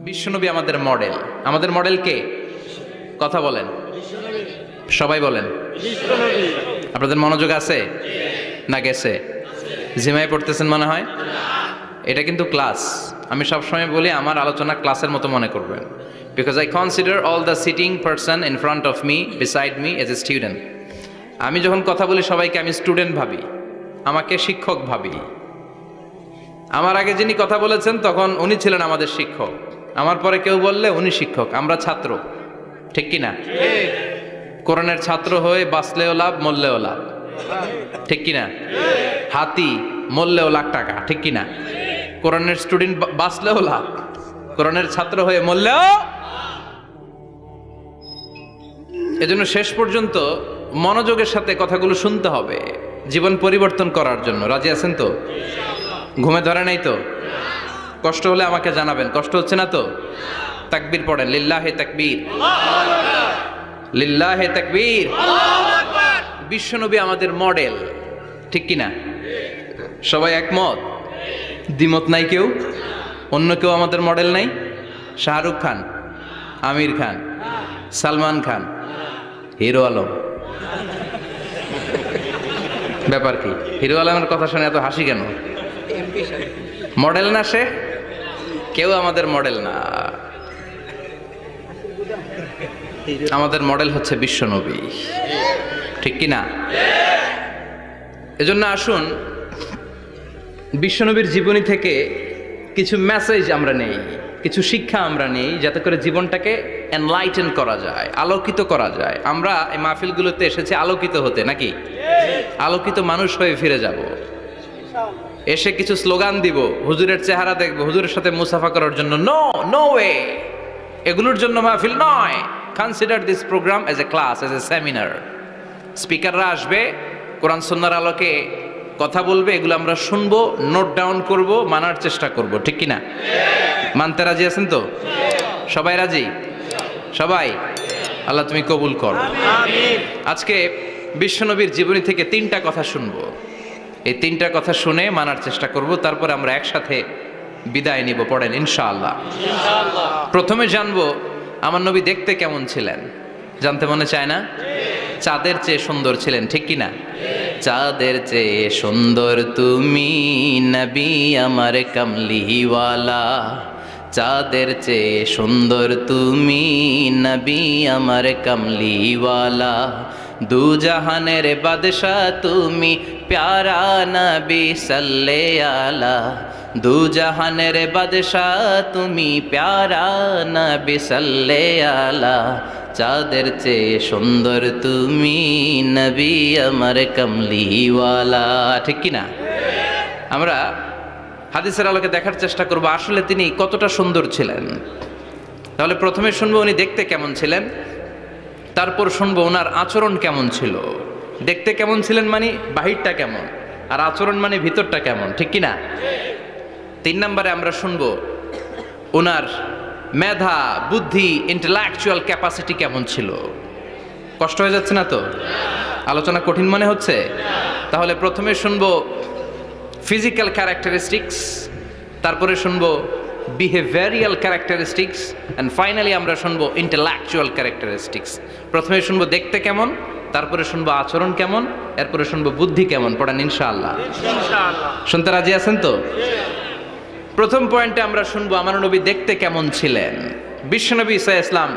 বিশ্বনবী আমাদের মডেল। আমাদের মডেল কে? কথা বলেন, সবাই বলেন। আপনাদের মনোযোগ আছে না গেছে? জিমায় পড়তেছেন মনে হয়। এটা কিন্তু ক্লাস। আমি সবসময় বলি আমার আলোচনা ক্লাসের মতো মনে করবেন, because I consider all the sitting person in front of me beside me as a student. আমি যখন কথা বলি সবাইকে আমি স্টুডেন্ট ভাবি, আমাকে শিক্ষক ভাবি। আমার আগে যিনি কথা বলেছেন তখন উনি ছিলেন আমাদের শিক্ষক, আমার পরে কেউ বললে উনি শিক্ষক, আমরা ছাত্র। ঠিক কিনা? কোরআনের ছাত্র হয়ে বাঁচলেও লাভ, মরলেও লাভ। ঠিক কিনা? হাতি মরলেও লাখ টাকা। ঠিক কিনা? কোরআনের স্টুডেন্ট বাঁচলেও লাভ, কোরআনের ছাত্র হয়ে মরলেও। এজন্য শেষ পর্যন্ত মনোযোগের সাথে কথাগুলো শুনতে হবে জীবন পরিবর্তন করার জন্য। রাজি আছেন তো? ঘুমে ধরে নাই তো? কষ্ট হলে আমাকে জানাবেন। কষ্ট হচ্ছে না তো? তাকবীর পড়েন, লিল্লাহে তাকবীর, লিল্লাহে তাকবীর। বিশ্বনবী আমাদের মডেল। ঠিক কিনা? সবাই একমত? দ্বিমত নাই কেউ? অন্য কেউ আমাদের মডেল নাই? শাহরুখ খান, আমির খান, সালমান খান, হিরো আলম। ব্যাপার কি? হিরো আলমের কথা শুনে এত হাসি কেন? মডেল না সে? কেউ আমাদের মডেল না। আমাদের মডেল হচ্ছে বিশ্বনবী। ঠিক কিনা? এজন্য আসুন বিশ্বনবীর জীবনী থেকে কিছু মেসেজ আমরা নেই, কিছু শিক্ষা আমরা নেই, যাতে করে জীবনটাকে এনলাইটেন করা যায়, আলোকিত করা যায়। আমরা এই মাহফিলগুলোতে এসেছি আলোকিত হতে, নাকি? আলোকিত মানুষ হয়ে ফিরে যাব। এসে কিছু স্লোগান দিব, হুজুরের চেহারা দেখবো, হুজুরের সাথে মুসাফা করার জন্য। No, no way. এগুলোর জন্য মাহফিল নয়। Consider this program as a class, as a seminar. স্পিকাররা আসবে, কোরআন সুন্নাহর আলোকে কথা বলবে, এগুলো আমরা শুনবো, নোট ডাউন করব, মানার চেষ্টা করব। ঠিক কিনা? মানতে রাজি আছেন তো? সবাই রাজি? সবাই? আল্লাহ তুমি কবুল করো। আজকে বিশ্বনবীর জীবনী থেকে 3টা কথা শুনবো। এই 3টা কথা শুনে মানার চেষ্টা করব, তারপরে আমরা একসাথে বিদায় নিব। পড়েন ইনশাআল্লাহ। প্রথমে জানবো আমার নবী দেখতে কেমন ছিলেন। জানতে মনে চায় না? চাঁদের চেয়ে সুন্দর ছিলেন। ঠিক কিনা? চাঁদের চেয়ে সুন্দর তুমি নবী আমার কামলিওয়ালা। চাঁদের চেয়ে সুন্দর তুমি নবী আমার কামলিওয়ালা। দু জাহানের বাদশাহ তুমি প্যারা নবী সাল্লে আলা। দু জাহানের বাদশাহ তুমি প্যারা নবী সাল্লে আলা। চাঁদের চেয়ে সুন্দর তুমি নবী আমার কামলিওয়ালা। ঠিক কিনা? আমরা হাদিসের আলোকে দেখার চেষ্টা করব আসলে তিনি কতটা সুন্দর ছিলেন। তাহলে প্রথমে শুনবো উনি দেখতে কেমন ছিলেন, তারপর শুনবো ওনার আচরণ কেমন ছিল। দেখতে কেমন ছিলেন মানে বাহিরটা কেমন, আর আচরণ মানে ভিতরটা কেমন। ঠিক কিনা? 3 নম্বরে আমরা শুনবো ওনার মেধা, বুদ্ধি, ইন্টেলেকচুয়াল ক্যাপাসিটি কেমন ছিল। কষ্ট হয়ে যাচ্ছে না তো? আলোচনা কঠিন মনে হচ্ছে? তাহলে প্রথমে শুনবো ফিজিক্যাল ক্যারেক্টারিস্টিক্স, তারপরে শুনবো বিহেভিয়ারিয়াল ক্যারেক্টারিস্টিক্স, অ্যান্ড ফাইনালি আমরা শুনবো ইন্টেলেকচুয়াল ক্যারেক্টারিস্টিক্স। প্রথমে শুনবো দেখতে কেমন, তারপরে শুনবো আচরণ কেমন, এরপরে শুনবো বুদ্ধি কেমন। পড়েন ইনশাআল্লাহ। শুনতে রাজি আছেন তো? প্রথম পয়েন্টে আমরা শুনবো আমার নবী দেখতে কেমন ছিলেন। বিশ্বনবী ঈসা ইসলাম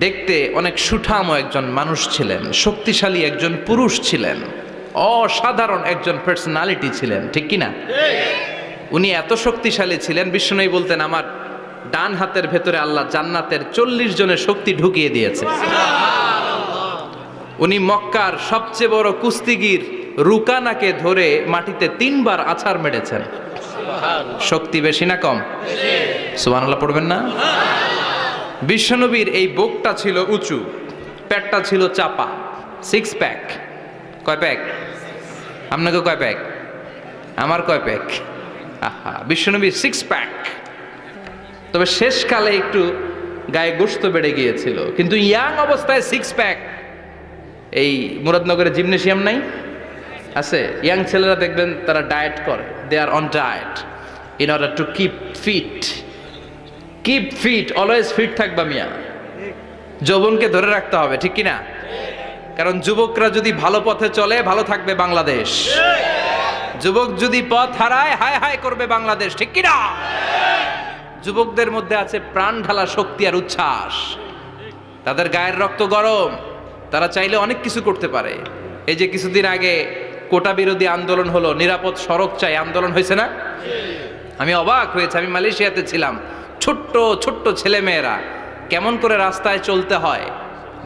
দেখতে অনেক সুঠাম একজন মানুষ ছিলেন, শক্তিশালী একজন পুরুষ ছিলেন, অসাধারণ একজন পার্সোনালিটি ছিলেন। ঠিক কিনা? উনি এত শক্তিশালী ছিলেন, বিশ্বনবী বলতেন আমার ডান হাতের ভেতরে আল্লাহ জান্নাতের 40 জনের শক্তি ঢুকিয়ে দিয়েছে। উনি মক্কার সবচেয়ে বড় কুস্তিগির রুকানাকে ধরে মাটিতে 3 বার আছাড় মেরেছেন। শক্তি বেশি না কম? সুবহানাল্লাহ পড়বেন না? বিশ্বনবীর এই বুকটা ছিল উঁচু, পেটটা ছিল চাপা, 6 প্যাক। কয় প্যাক? আপনাকে কয় প্যাক? আমার কয় প্যাক? আহা, বিশ্বনবীর 6 প্যাক। তবে শেষকালে একটু গায়ে গোশত বেড়ে গিয়েছিল, কিন্তু ইয়াং অবস্থায় 6 প্যাক। এই মুরাদনগরে জিমনেশিয়াম নাই? আছে। ইয়াং ছেলেরা দেখবেন তারা ডায়েট করে, they are on diet in order to keep fit. Keep fit, always fit থাকবা মিয়া। যৌবনকে ধরে রাখতে হবে, ঠিক কিনা? কারণ যুবকরা যদি ভালো পথে চলে ভালো থাকবে বাংলাদেশ, যুবক যদি পথ হারায় হায় হায় করবে বাংলাদেশ, ঠিক কিনা? যুবকদের মধ্যে আছে প্রাণ ঢালা শক্তি আর উচ্ছ্বাস, তাদের গায়ের রক্ত গরম, তারা চাইলে অনেক কিছু করতে পারে। এই যে কিছুদিন আগে কোটা বিরোধী আন্দোলন হলো, নিরাপদ সড়ক চাই আন্দোলন হয়েছে না? আমি অবাক হয়েছে, আমি মালয়েশিয়াতে ছিলাম, ছোট্ট ছোট্ট ছেলে মেয়েরা কেমন করে রাস্তায় চলতে হয়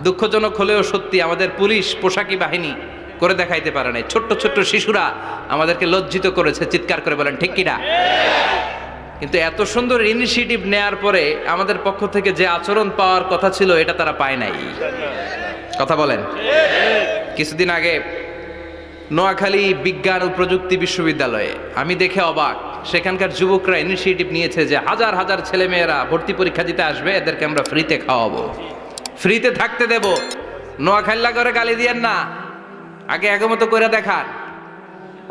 দুঃখজনক হলেও সত্যি আমাদের পুলিশ পোশাকি বাহিনী করে দেখাইতে পারে নাই। ছোট্ট ছোট্ট শিশুরা আমাদেরকে লজ্জিত করেছে, চিৎকার করে বলেন ঠিক কিনা? কিন্তু এত সুন্দর ইনিশিয়েটিভ নেয়ার পরে আমাদের পক্ষ থেকে যে আচরণ পাওয়ার কথা ছিল এটা তারা পায় নাই। কথা বলেন। কিছুদিন আগে নোয়াখালী বিজ্ঞান ও প্রযুক্তি বিশ্ববিদ্যালয়ে আমি দেখে অবাক, সেখানকার যুবকরা ইনিশিয়েটিভ নিয়েছে যে হাজার হাজার ছেলে মেয়েরা ভর্তি পরীক্ষা দিতে আসবে, এদেরকে আমরা ফ্রিতে খাওয়াবো, ফ্রিতে থাকতে দেব। নোয়াখালী করে গালি দিয়েন না, আগে আগমত করে দেখান।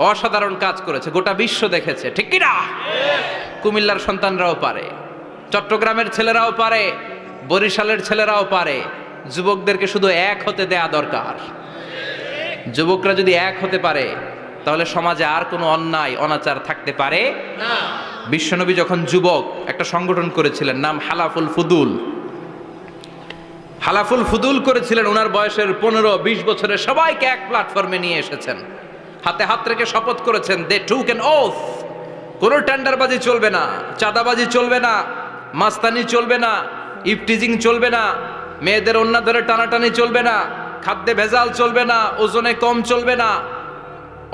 অসাধারণ কাজ করেছে, গোটা বিশ্ব দেখেছে, ঠিক কিনা? কুমিল্লার সন্তানরাও পারে, চট্টগ্রামের ছেলেরাও পারে, বরিশালের ছেলেরাও পারে। যুবকদেরকে শুধু এক হতে দেয়া দরকার। যুবকরা যদি এক হতে পারে তাহলে সমাজে আর কোনো অন্যায় অনাচার থাকতে পারে না। বিশ্বনবী যখন যুবক একটা সংগঠন করেছিলেন, নাম হালাফুল ফুদুল। হালাফুল ফুদুল করেছিলেন, ওনার বয়সের 15-20 বছরের সবাইকে এক প্ল্যাটফর্মে নিয়ে এসেছেন, হাতে হাত রেখে শপথ করেছেন, দে টুক অ্যান ওথ, কোনো টেন্ডারবাজি চলবে না, চাঁদাবাজি চলবে না, মাস্তানি চলবে না, ইফটিজিং চলবে না, মেয়েদের ওন্না ধরে টানাটানি চলবে না, খাদ্যে ভেজাল চলবে না, ওজনে কম চলবে না,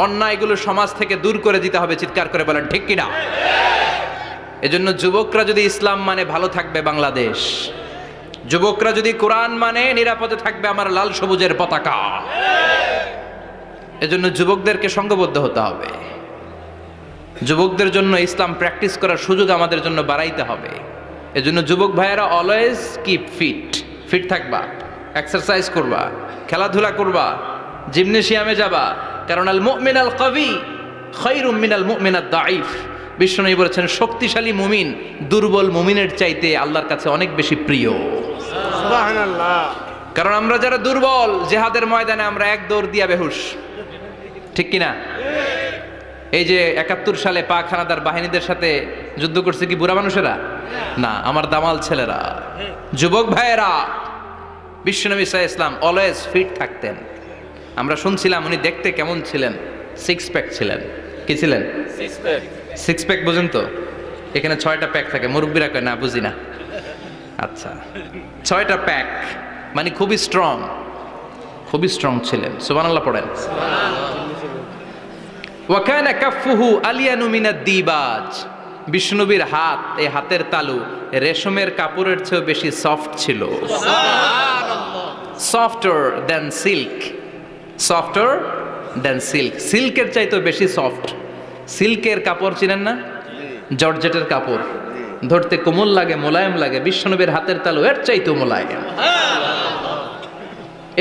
অন্যায়গুলো সমাজ থেকে দূর করে দিতে হবে। চিৎকার করে বলেন ঠিক কিনা? এজন্য যুবকরা যদি ইসলাম মানে ভালো থাকবে বাংলাদেশ, যুবকরা যদি কোরআন মানে নিরাপদে থাকবে আমার লাল সবুজের পতাকা। এজন্য যুবকদেরকে সংঘবদ্ধ হতে হবে, যুবকদের জন্য ইসলাম প্র্যাকটিস করার সুযোগ আমাদের জন্য বাড়াইতে হবে। এজন্য যুবক ভাইয়েরা অলওয়েজ কিপ ফিট, ফিট থাকবা, এক্সারসাইজ করবা, খেলাধুলা করবা, জিমনেশিয়ামে যাবা। কারণ আল মুমিন আল কবি খায়রুম মিনাল মুমিন আদ দাঈফ। বিশ্বনবী বলেছেন শক্তিশালী মুমিন দুর্বল মুমিনের চাইতে আল্লাহর কাছে অনেক বেশি প্রিয়। সুবহানাল্লাহ। কারণ আমরা যারা দুর্বল, জিহাদের ময়দানে আমরা এক দৌড় দিয়া বেহুশ, ঠিক কিনা? এই যে 71 সালে পাক হানাদার বাহিনীদের সাথে যুদ্ধ করছে কি বুড়া মানুষেরা? না, আমার দামাল ছেলেরা, যুবক ভাইয়েরা। বিশ্বনবী সাল্লাল্লাহু আলাইহি ওয়াসাল্লাম অলওয়েজ ফিট থাকতেন। আমরা শুনছিলাম উনি দেখতে কেমন ছিলেন? 6 প্যাক ছিলেন। কি ছিলেন? 6 প্যাক বুঝেন তো? এখানে 6টা প্যাক থাকে, মুরব্বীরা কয় না বুঝি না। আচ্ছা, 6টা প্যাক মানে খুবই স্ট্রং, খুবই স্ট্রং ছিলেন। সুবহানাল্লাহ পড়েন। ওয়া কানা কাফফুহু আলিয়ানু মিনাদ দিবাজ। বিষ্ণুনবীর হাত, এই হাতের তালু রেশমের কাপড়ের চেয়ে বেশি সফট ছিল। Softer than silk, softer than silk, সিল্কের চাইতে বেশি সফট। সিল্কের কাপড় চিনেন না? জর্জেটের কাপড় ধরতে কোমল লাগে, মোলায়েম লাগে। বিশ্বনবীর হাতের তালু এর চাইতেও মোলায়েম।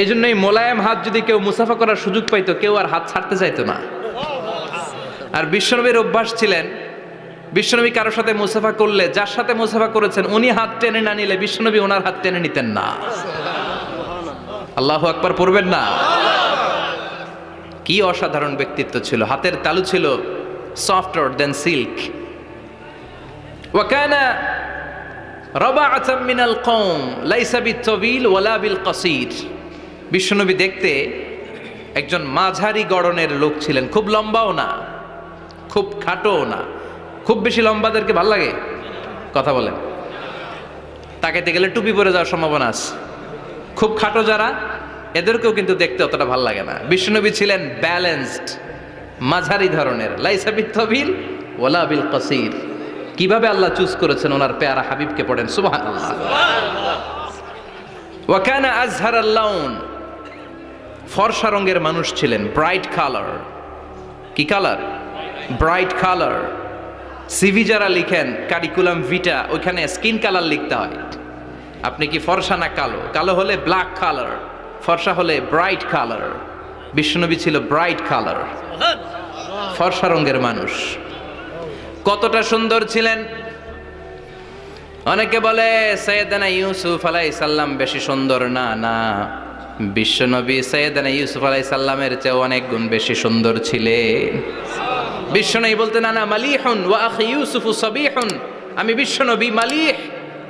এই জন্য এই মোলায়েম হাত যদি কেউ মুসাফা করার সুযোগ পাইতো, কেউ আর হাত ছাড়তে চাইতো না। আর বিশ্বনবীর অভ্যাস ছিলেন, বিশ্বনবী কারোর সাথে মুসাফা করলে, যার সাথে মুসাফা করেছেন উনি হাত টেনে না নিলে বিশ্বনবী ওনার হাত টেনে নিতেন না। আল্লাহু আকবার পড়বেন না? কি অসাধারণ ব্যক্তিত্ব ছিল। হাতের তালু ছিল সফটার দেন সিল্ক। ওয়া কানা রাবাআতাম মিনাল কওম লাইসা বিত-তাবিল ওয়ালা বিল কাসীর। বিশ্বনবী দেখতে একজন মাঝারি গড়নের লোক ছিলেন, খুব লম্বাও না, খুব খাটোও না। খুব বেশি লম্বাদেরকে ভাল লাগে? কথা বলেন। তাকাইতে গেলে টুপি পরে যাওয়ার সম্ভাবনা আছে। খুব খাটো যারা, এদেরকেও কিন্তু দেখতে অতটা ভাল লাগে না। বিশ্বনবী ছিলেন ব্যালেন্সড, মাঝারি ধরনের। লাইসা বিত-তাবিল ওয়ালা বিল কাসীর। কিভাবে আল্লাহ চুজ করেছেন ওনার পেয়ারা হাবিবকে, পড়েন সুবহানাল্লাহ। ওয়া কানা আযহারাল লাউন। ফর্সা রঙের মানুষ ছিলেন, ব্রাইট কালার। কি কালার? Bright colour. সিভি যারা লিখেন কারিকুলাম ভিটা, ওইখানে স্কিন কালার লিখতে হয়। আপনি কি ফর্সা না কালো? কালো হলে ব্ল্যাক কালার, ফর্সা হলে ব্রাইট কালার। বিশ্বনবী ছিল ব্রাইট কালার, ফর্সা রঙের মানুষ। কতটা সুন্দর ছিলেন! অনেকে বলে সৈয়দনা ইউসুফ আলাইহিস সালাম বেশি সুন্দর। না না, বিশ্বনবী সৈয়দনা ইউসুফ আলাইহিস সালামের চেয়ে অনেক গুণ বেশি সুন্দর ছিলেন। বিশ্বনবী বলতেন আনা মালিহুন ওয়া আখি ইউসুফ সাবিহুন, আমি বিশ্বনবী মালিহ।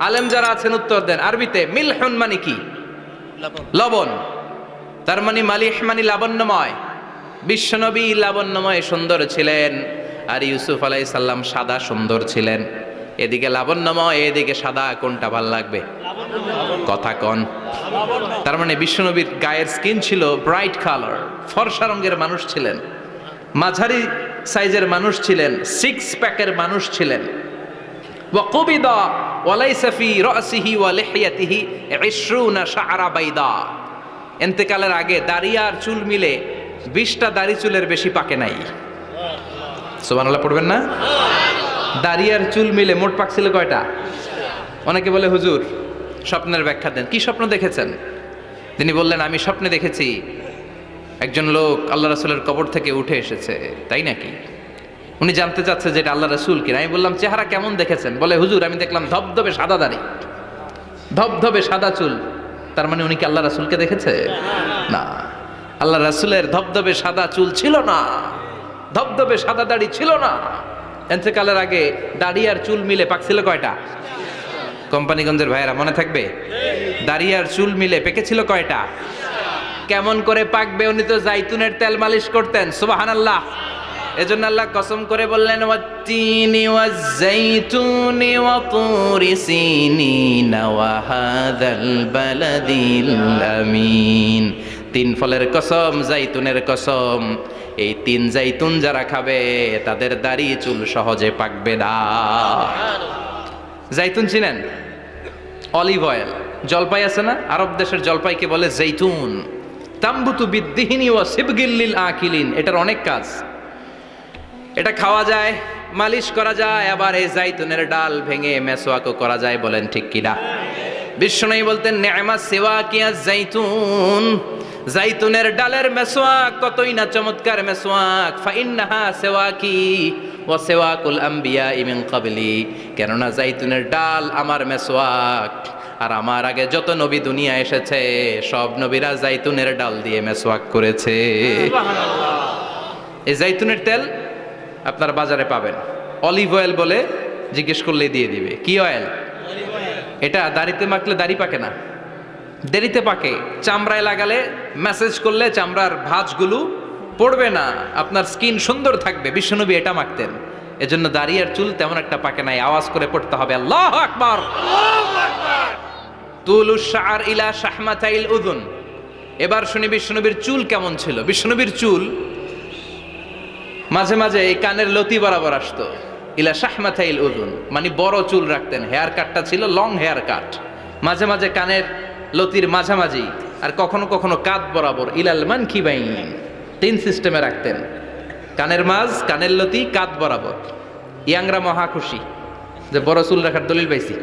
আলেম যারা আছেন উত্তর দেন আরবিতে। মিলহুন মানে কি? লবণ। তার মানে মালিহ মানে লাবণ্যময়। বিশ্বনবী লাবণ্যময় সুন্দর ছিলেন, আর ইউসুফ আলাইহিস সালাম সাদা সুন্দর ছিলেন। এদিকে লাবণ্যময়, এদিকে সাদা, কোনটা ভাল লাগবে? কথা কন। তার মানে বিশ্বনবীর গায়ের স্কিন ছিল ব্রাইট কালার, ফর্সা রঙের মানুষ ছিলেন, মাঝারি সাইজের মানুষ ছিলেন, সিক্স প্যাকের মানুষ ছিলেন। ওয়াকুবিদা ওয়ালাইসা ফি রাসিহি ওয়া লিহিয়াতিহি 20 শাআরা বাইদা। ইন্তেকালের আগে দাড়ি আর চুল মিলে 20টা দাড়ি চুলের বেশি পাকে নাই। সুবহানাল্লাহ পড়বেন না? দাড়ি আর চুল মিলে মোট পাকছিল কয়টা? অনেকে বলে হুজুর স্বপ্নের ব্যাখ্যা দেন। কি স্বপ্ন দেখেছেন? তিনি বললেন আমি স্বপ্নে দেখেছি একজন লোক আল্লাহ রাসূলের কবর থেকে উঠে এসেছে। তাই নাকি? উনি জানতে চাচ্ছে যে এটা আল্লাহ রাসূল কিনা। আমি বললাম চেহারা কেমন দেখেছেন? বলে হুজুর আমি দেখলাম ধবধবে সাদা দাড়ি, ধবধবে সাদা চুল। তার মানে উনি কি আল্লাহ রাসূলকে দেখেছে? না, আল্লাহ রাসূলের ধবধবে সাদা চুল ছিল না, ধবধবে সাদা দাড়ি ছিল না। ইন্তেকালের আগে দাড়ি আর চুল মিলে পাকছিল কয়টা? কোম্পানিগঞ্জের ভাইয়েরা মনে থাকবে? দাড়ি আর চুল মিলে পেকেছিল কয়টা? কেমন করে পাকবে? উনি তো জাইতুনের তেল মালিশ করতেন। সুবহানাল্লাহ। এজন্য আল্লাহ কসম করে বললেন ওয়াত্তিনি ওয়াজ-জাইতুনি ওয়া তুরি সিনিনা ওয়া হাযাল বালাদিল আমিন। তিন ফলের কসম, জাইতুনের কসম, এই তিন জাইতুন যারা খাবে তাদের দাড়ি চুল সহজে পাকবে না। জাইতুন চিনেন? Olive oil. জলপাই আছে না? আরব দেশের জলপাইকে বলে জাইতুন। তাম্বুতু বিদ্দিহিনি ওয়া সিবগিল লিল আকিলিন। এটার অনেক কাজ। এটা খাওয়া যায়, মালিশ করা যায়, আবার এই জাইতুনের ডাল ভেঙে মেসওয়াকও করা যায়। বলেন ঠিক কিনা? বিশ্বনবী বলতেন নি'মা সিওয়াকিয়া জাইতুন, জাইতুনের ডালের মেসওয়াক কতই না চমৎকার মেসওয়াক। ফাইন্নাহা সিওয়াকি ওয়া সিওয়াকুল আম্বিয়া মিন ক্বাবলি। কেননা জাইতুনের ডাল আমার মেসওয়াক, আর আমার আগে যত নবী দুনিয়া এসেছে সব নবীরা জাইতুনের ডাল দিয়ে মেসওয়াক করেছে। এই জাইতুনের তেল আপনার বাজারে পাবেন। অলিভ অয়েল বলে জিজ্ঞেস করলে দিয়ে দিবে। কি অয়েল? এটা দাড়িতে মাখলে দাড়ি পাকে না, দেরিতে পাকে। চামড়ায় লাগালে ম্যাসেজ করলে চামড়ার ভাঁজগুলো পড়বে না, আপনার স্কিন সুন্দর থাকবে। বিশ্বনবী এটা মাখতেন। এজন্য দাড়ি আর চুল তেমন একটা পাকে নাই। আওয়াজ করে পড়তে হবে আল্লাহু আকবার। তুলুশ শাআর ইলা শাহমাতাইল উযুন। এবার শুনি বিশ্বনবীর চুল কেমন ছিল। বিশ্বনবীর চুল মাঝে মাঝে এই কানের লতি বরাবর আসতো। ইলা শাহমাতাইল উযুন মানে বড় চুল রাখতেন। হেয়ার কাটটা ছিল লং হেয়ার কাট, মাঝে মাঝে কানের লতির মাঝামাঝি, আর কখনো কখনো কাঁধ বরাবর। ইলাল মানকিবাইন, তিন সিস্টেমে রাখতেন। কানের মাঝ, কানের লতি, কাঁধ বরাবর। ইয়াংরা মহা খুশি যে বড় চুল রাখার দলিল পাইছি।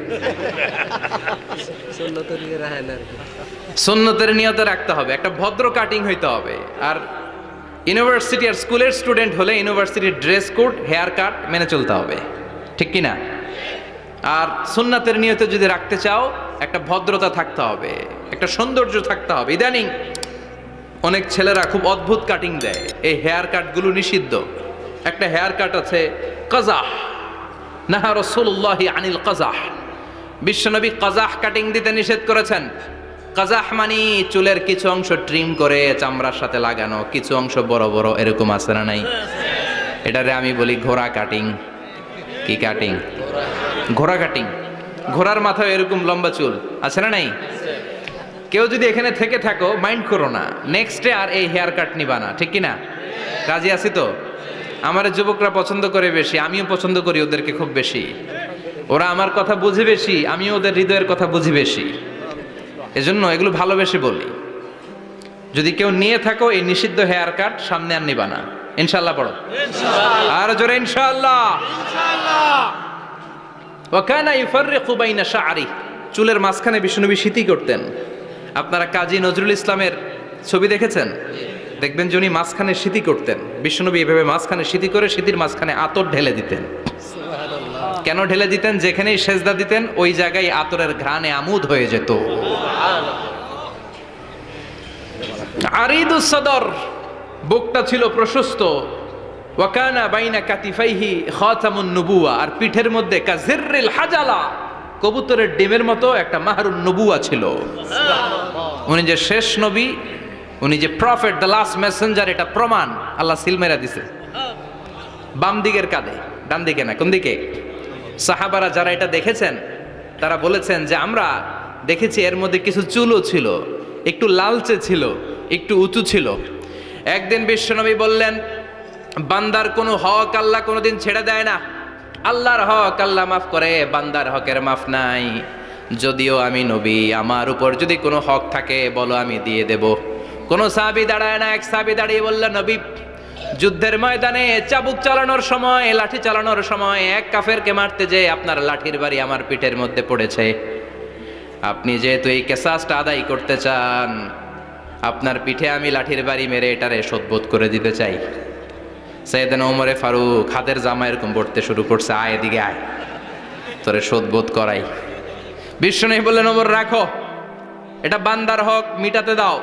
সুন্নতের নিয়তে রাখতে হবে, একটা ভদ্র কাটিং হইতে হবে। আর ইউনিভার্সিটি আর স্কুলের স্টুডেন্ট হলে ইউনিভার্সিটির ড্রেস কোড, হেয়ার কাট মেনে চলতে হবে, ঠিক কিনা? আর সুন্নাতের নিয়তে যদি রাখতে চাও একটা ভদ্রতা থাকতে হবে, একটা সৌন্দর্য থাকতে হবে। ইদানিং অনেক ছেলেরা খুব অদ্ভুত কাটিং দেয়। এই হেয়ার কাটগুলো নিষিদ্ধ। একটা হেয়ার কাট আছে কাজাহ, নাহা রাসূলুল্লাহি আনিল কাজাহ। বিশ্বনবী কাজাহ কাটিং দিতে নিষেধ করেছেন। কাজাহ মানে চুলের কিছু অংশ ট্রিম করে চামড়ার সাথে লাগানো, কিছু অংশ বড় বড়, এরকম আছে না নাই? এটারে আমি বলি ঘোড়া কাটিং। কি কাটিং? ঘোড়া কাটিং। ঘোড়ার মাথায় এরকম লম্বা চুল আছে না নাই? কেউ যদি এখানে থেকে থাকো মাইন্ড করো না, নেক্সট ডে আর এই হেয়ার কাট নিবা না, ঠিক কিনা? রাজি আছি তো? আমার যুবকরা পছন্দ করে বেশি, আমিও পছন্দ করি ওদেরকে খুব বেশি। ওরা আমার কথা বুঝে বেশি, আমিও ওদের হৃদয়ের কথা বুঝি বেশি। এজন্য এগুলো ভালোবেসে বলি। যদি কেউ নিয়ে থাকো এই নিষিদ্ধ হেয়ার কাট, সামনে আর নিবা না। ইনশাআল্লাহ পড়ো, আর জোরে ইনশাআল্লাহ। ওয়া কানা ইউফাররিকু বাইনা শা'রি। চুলের মাঝখানে বিশ্বনবী সিতি করতেন। আপনারা কাজী নজরুল ইসলামের ছবি দেখেছেন? দেখবেন যে উনি মাঝখানে সিতি করতেন। বিশ্বনবী এভাবে মাঝখানে সিতি করে সিতির মাঝখানে আতর ঢেলে দিতেন। কেন ঢেলে দিতেন? যেখানেই সেজদা দিতেন ওই জায়গায় আতরের ঘ্রাণে আমোদ হয়ে যেত। আরিদুস সদর, বুকটা ছিল প্রশস্ত। ওয়াকানা বাইনা কাতিফাইহি খাতামুন নবুয়া, আর পিঠের মধ্যে কাজিররিল হাজালা, কবুতরের ডিমের মতো একটা মাহরুন নবুয়া ছিল। উনি যে শেষ নবী, উনি যে প্রফেট, দ্য লাস্ট মেসেঞ্জার, এটা প্রমাণ আল্লাহ সিল মেরা দিছে বাম দিকের কাঁধে, ডান দিকে না। কোন দিকে? সাহাবারা যারা এটা দেখেছেন তারা বলেছেন যে আমরা দেখেছি এর মধ্যে কিছু চুলও ছিল, একটু লালচে ছিল, একটু উঁচু ছিল। একদিন বিশ্বনবী বললেন, বান্দার কোনো হক আল্লাহ কোনোদিন ছেড়ে দেয় না। আল্লাহর হক আল্লাহ মাফ করে, বান্দার হকের মাফ নাই। যদিও আমি নবী, আমার উপর যদি কোনো হক থাকে বলো, আমি দিয়ে দেব। কোনো সাহাবী দাঁড়ায় না। এক সাহাবী দাঁড়িয়ে বললেন, নবী, যুদ্ধের ময়দানে চাবুক চালানোর সময়, লাঠি চালানোর সময় এক কাফেরকে মারতে যে আপনার লাঠির বাড়ি আমার পিঠের মধ্যে পড়েছে। আপনি যেহেতু এই কেসাসটা আদায় করতে চান, আপনার পিঠে আমি লাঠির বাড়ি মেরে এটারে শোধবোধ করে দিতে চাই। সাইয়েদনা ওমরে ফারুক হাতের জামা এরকম পড়তে শুরু করছে, আয় এদিকে আয়, তোরে শোধবোধ করাই। বিশ্বনবী বললেন, ওমর রাখো, এটা বান্দার হক, মিটাতে দাও।